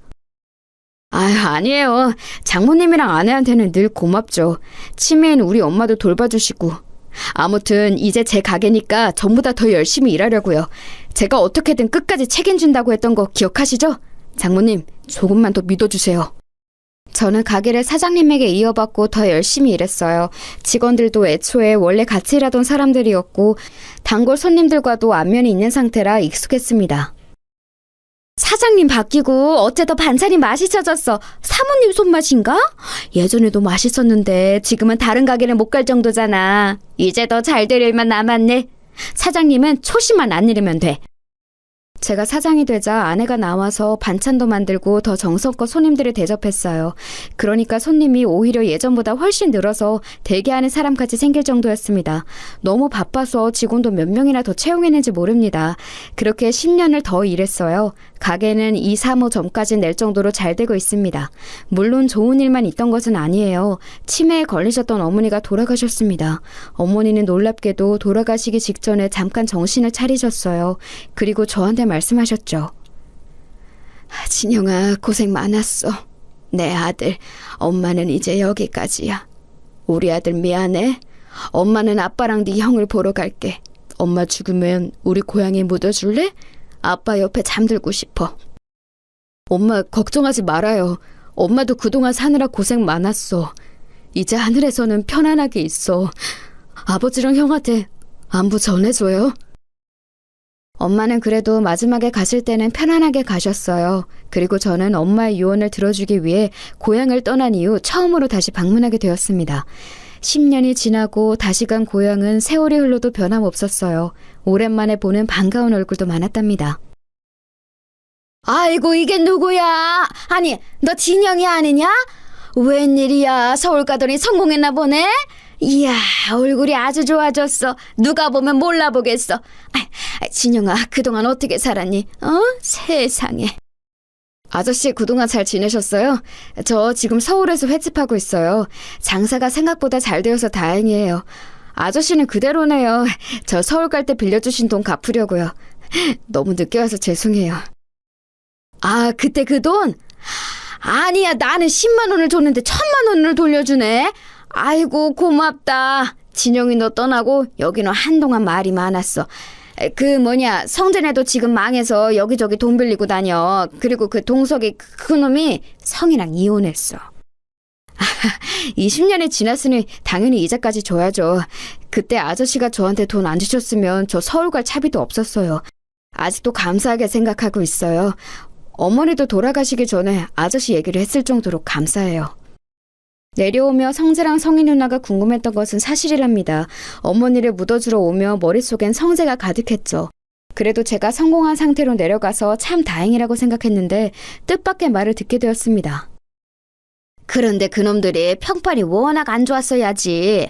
B: 아니에요. 장모님이랑 아내한테는 늘 고맙죠. 치매인 우리 엄마도 돌봐주시고. 아무튼 이제 제 가게니까 전보다 더 열심히 일하려고요. 제가 어떻게든 끝까지 책임진다고 했던 거 기억하시죠? 장모님, 조금만 더 믿어주세요. 저는 가게를 사장님에게 이어받고 더 열심히 일했어요. 직원들도 애초에 원래 같이 일하던 사람들이었고 단골 손님들과도 안면이 있는 상태라 익숙했습니다. 사장님 바뀌고 어째더 반찬이 맛있어졌어. 사모님 손맛인가? 예전에도 맛있었는데 지금은 다른 가게는 못 갈 정도잖아. 이제 더 잘 될 일만 남았네. 사장님은 초심만 안 잃으면 돼. 제가 사장이 되자 아내가 나와서 반찬도 만들고 더 정성껏 손님들을 대접했어요. 그러니까 손님이 오히려 예전보다 훨씬 늘어서 대기하는 사람까지 생길 정도였습니다. 너무 바빠서 직원도 몇 명이나 더 채용했는지 모릅니다. 그렇게 10년을 더 일했어요. 가게는 2, 3호 점까지 낼 정도로 잘 되고 있습니다. 물론 좋은 일만 있던 것은 아니에요. 치매에 걸리셨던 어머니가 돌아가셨습니다. 어머니는 놀랍게도 돌아가시기 직전에 잠깐 정신을 차리셨어요. 그리고 저한테 말씀하셨죠. 진영아, 고생 많았어. 내 아들, 엄마는 이제 여기까지야. 우리 아들 미안해. 엄마는 아빠랑 네 형을 보러 갈게. 엄마 죽으면 우리 고향에 묻어줄래? 아빠 옆에 잠들고 싶어. 엄마 걱정하지 말아요. 엄마도 그동안 사느라 고생 많았어. 이제 하늘에서는 편안하게 있어. 아버지랑 형한테 안부 전해줘요. 엄마는 그래도 마지막에 가실 때는 편안하게 가셨어요. 그리고 저는 엄마의 유언을 들어주기 위해 고향을 떠난 이후 처음으로 다시 방문하게 되었습니다. 10년이 지나고 다시 간 고향은 세월이 흘러도 변함없었어요. 오랜만에 보는 반가운 얼굴도 많았답니다. 아이고, 이게 누구야? 아니, 너 진영이 아니냐? 웬일이야? 서울 가더니 성공했나 보네? 이야, 얼굴이 아주 좋아졌어. 누가 보면 몰라보겠어. 진영아, 그동안 어떻게 살았니? 세상에. 아저씨, 그동안 잘 지내셨어요? 저 지금 서울에서 횟집하고 있어요. 장사가 생각보다 잘 되어서 다행이에요. 아저씨는 그대로네요. 저 서울 갈 때 빌려주신 돈 갚으려고요. 너무 늦게 와서 죄송해요. 아, 그때 그 돈? 아니야, 나는 10만 원을 줬는데 1,000만 원을 돌려주네. 아이고, 고맙다. 진영이 너 떠나고 여기는 한동안 말이 많았어. 성재네도 지금 망해서 여기저기 돈 빌리고 다녀. 그리고 그 동석이 그 놈이 성이랑 이혼했어. 20년이 지났으니 당연히 이자까지 줘야죠. 그때 아저씨가 저한테 돈 안 주셨으면 저 서울 갈 차비도 없었어요. 아직도 감사하게 생각하고 있어요. 어머니도 돌아가시기 전에 아저씨 얘기를 했을 정도로 감사해요. 내려오며 성재랑 성희 누나가 궁금했던 것은 사실이랍니다. 어머니를 묻어주러 오며 머릿속엔 성재가 가득했죠. 그래도 제가 성공한 상태로 내려가서 참 다행이라고 생각했는데 뜻밖의 말을 듣게 되었습니다. 그런데 그놈들이 평판이 워낙 안 좋았어야지.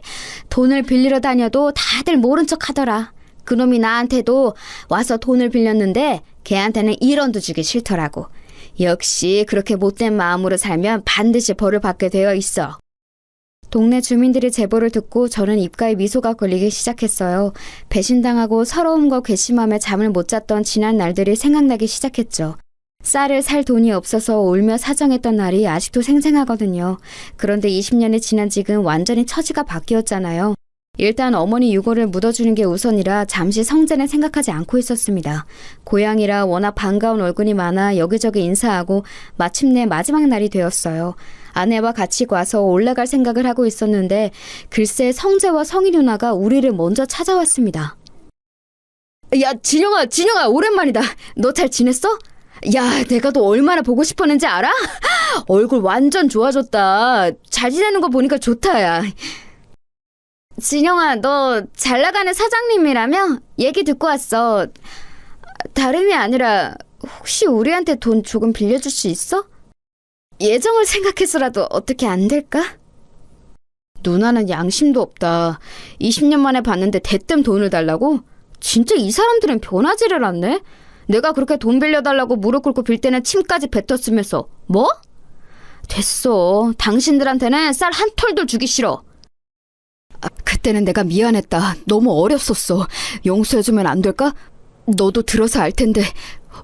B: 돈을 빌리러 다녀도 다들 모른 척 하더라. 그놈이 나한테도 와서 돈을 빌렸는데 걔한테는 1원도 주기 싫더라고. 역시 그렇게 못된 마음으로 살면 반드시 벌을 받게 되어 있어. 동네 주민들의 제보를 듣고 저는 입가에 미소가 걸리기 시작했어요. 배신당하고 서러움과 괘씸함에 잠을 못 잤던 지난 날들이 생각나기 시작했죠. 쌀을 살 돈이 없어서 울며 사정했던 날이 아직도 생생하거든요. 그런데 20년이 지난 지금 완전히 처지가 바뀌었잖아요. 일단 어머니 유골을 묻어주는 게 우선이라 잠시 성재는 생각하지 않고 있었습니다. 고향이라 워낙 반가운 얼굴이 많아 여기저기 인사하고 마침내 마지막 날이 되었어요. 아내와 같이 와서 올라갈 생각을 하고 있었는데 글쎄 성재와 성희 누나가 우리를 먼저 찾아왔습니다. 야, 진영아, 오랜만이다. 너 잘 지냈어? 야, 내가 너 얼마나 보고 싶었는지 알아? 얼굴 완전 좋아졌다. 잘 지내는 거 보니까 좋다, 야. 진영아, 너 잘 나가는 사장님이라며? 얘기 듣고 왔어. 다름이 아니라 혹시 우리한테 돈 조금 빌려줄 수 있어? 예정을 생각해서라도 어떻게 안 될까? 누나는 양심도 없다. 20년 만에 봤는데 대뜸 돈을 달라고? 진짜 이 사람들은 변하지를 않네? 내가 그렇게 돈 빌려달라고 무릎 꿇고 빌 때는 침까지 뱉었으면서 뭐? 됐어. 당신들한테는 쌀 한 톨도 주기 싫어. 그때는 내가 미안했다. 너무 어렸었어. 용서해주면 안 될까? 너도 들어서 알 텐데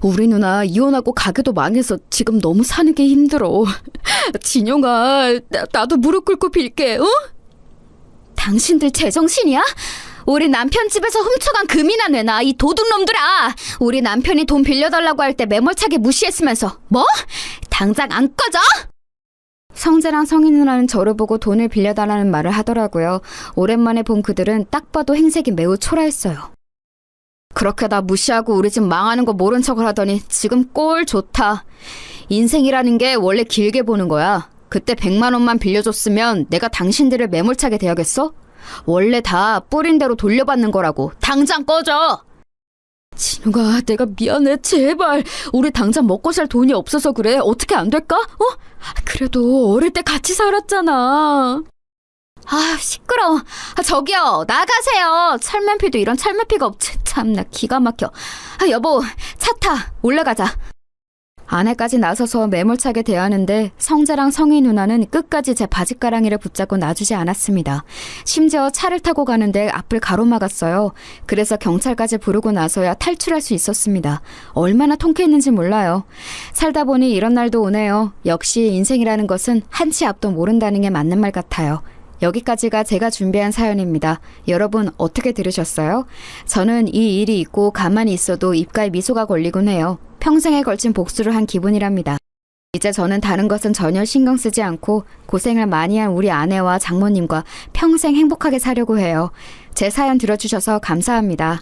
B: 우리 누나 이혼하고 가게도 망해서 지금 너무 사는 게 힘들어. 진영아, 나도 무릎 꿇고 빌게, 어? 당신들 제정신이야? 우리 남편 집에서 훔쳐간 금이나 내놔, 이 도둑놈들아. 우리 남편이 돈 빌려달라고 할 때 매몰차게 무시했으면서 뭐? 당장 안 꺼져? 성재랑 성희 누나는 저를 보고 돈을 빌려달라는 말을 하더라고요. 오랜만에 본 그들은 딱 봐도 행색이 매우 초라했어요. 그렇게 나 무시하고 우리 집 망하는 거 모른 척을 하더니 지금 꼴 좋다. 인생이라는 게 원래 길게 보는 거야. 그때 100만 원만 빌려줬으면 내가 당신들을 매몰차게 대하겠어? 원래 다 뿌린 대로 돌려받는 거라고. 당장 꺼져! 진우가 내가 미안해. 제발. 우리 당장 먹고 살 돈이 없어서 그래. 어떻게 안 될까? 그래도 어릴 때 같이 살았잖아. 아, 시끄러워. 저기요, 나가세요. 철면피도 이런 철면피가 없지. 참나 기가 막혀. 여보, 차 타. 올라가자. 아내까지 나서서 매몰차게 대하는데 성재랑 성희 누나는 끝까지 제 바짓가랑이를 붙잡고 놔주지 않았습니다. 심지어 차를 타고 가는데 앞을 가로막았어요. 그래서 경찰까지 부르고 나서야 탈출할 수 있었습니다. 얼마나 통쾌했는지 몰라요. 살다 보니 이런 날도 오네요. 역시 인생이라는 것은 한치 앞도 모른다는 게 맞는 말 같아요. 여기까지가 제가 준비한 사연입니다. 여러분 어떻게 들으셨어요? 저는 이 일이 있고 가만히 있어도 입가에 미소가 걸리곤 해요. 평생에 걸친 복수를 한 기분이랍니다. 이제 저는 다른 것은 전혀 신경 쓰지 않고 고생을 많이 한 우리 아내와 장모님과 평생 행복하게 사려고 해요. 제 사연 들어주셔서 감사합니다.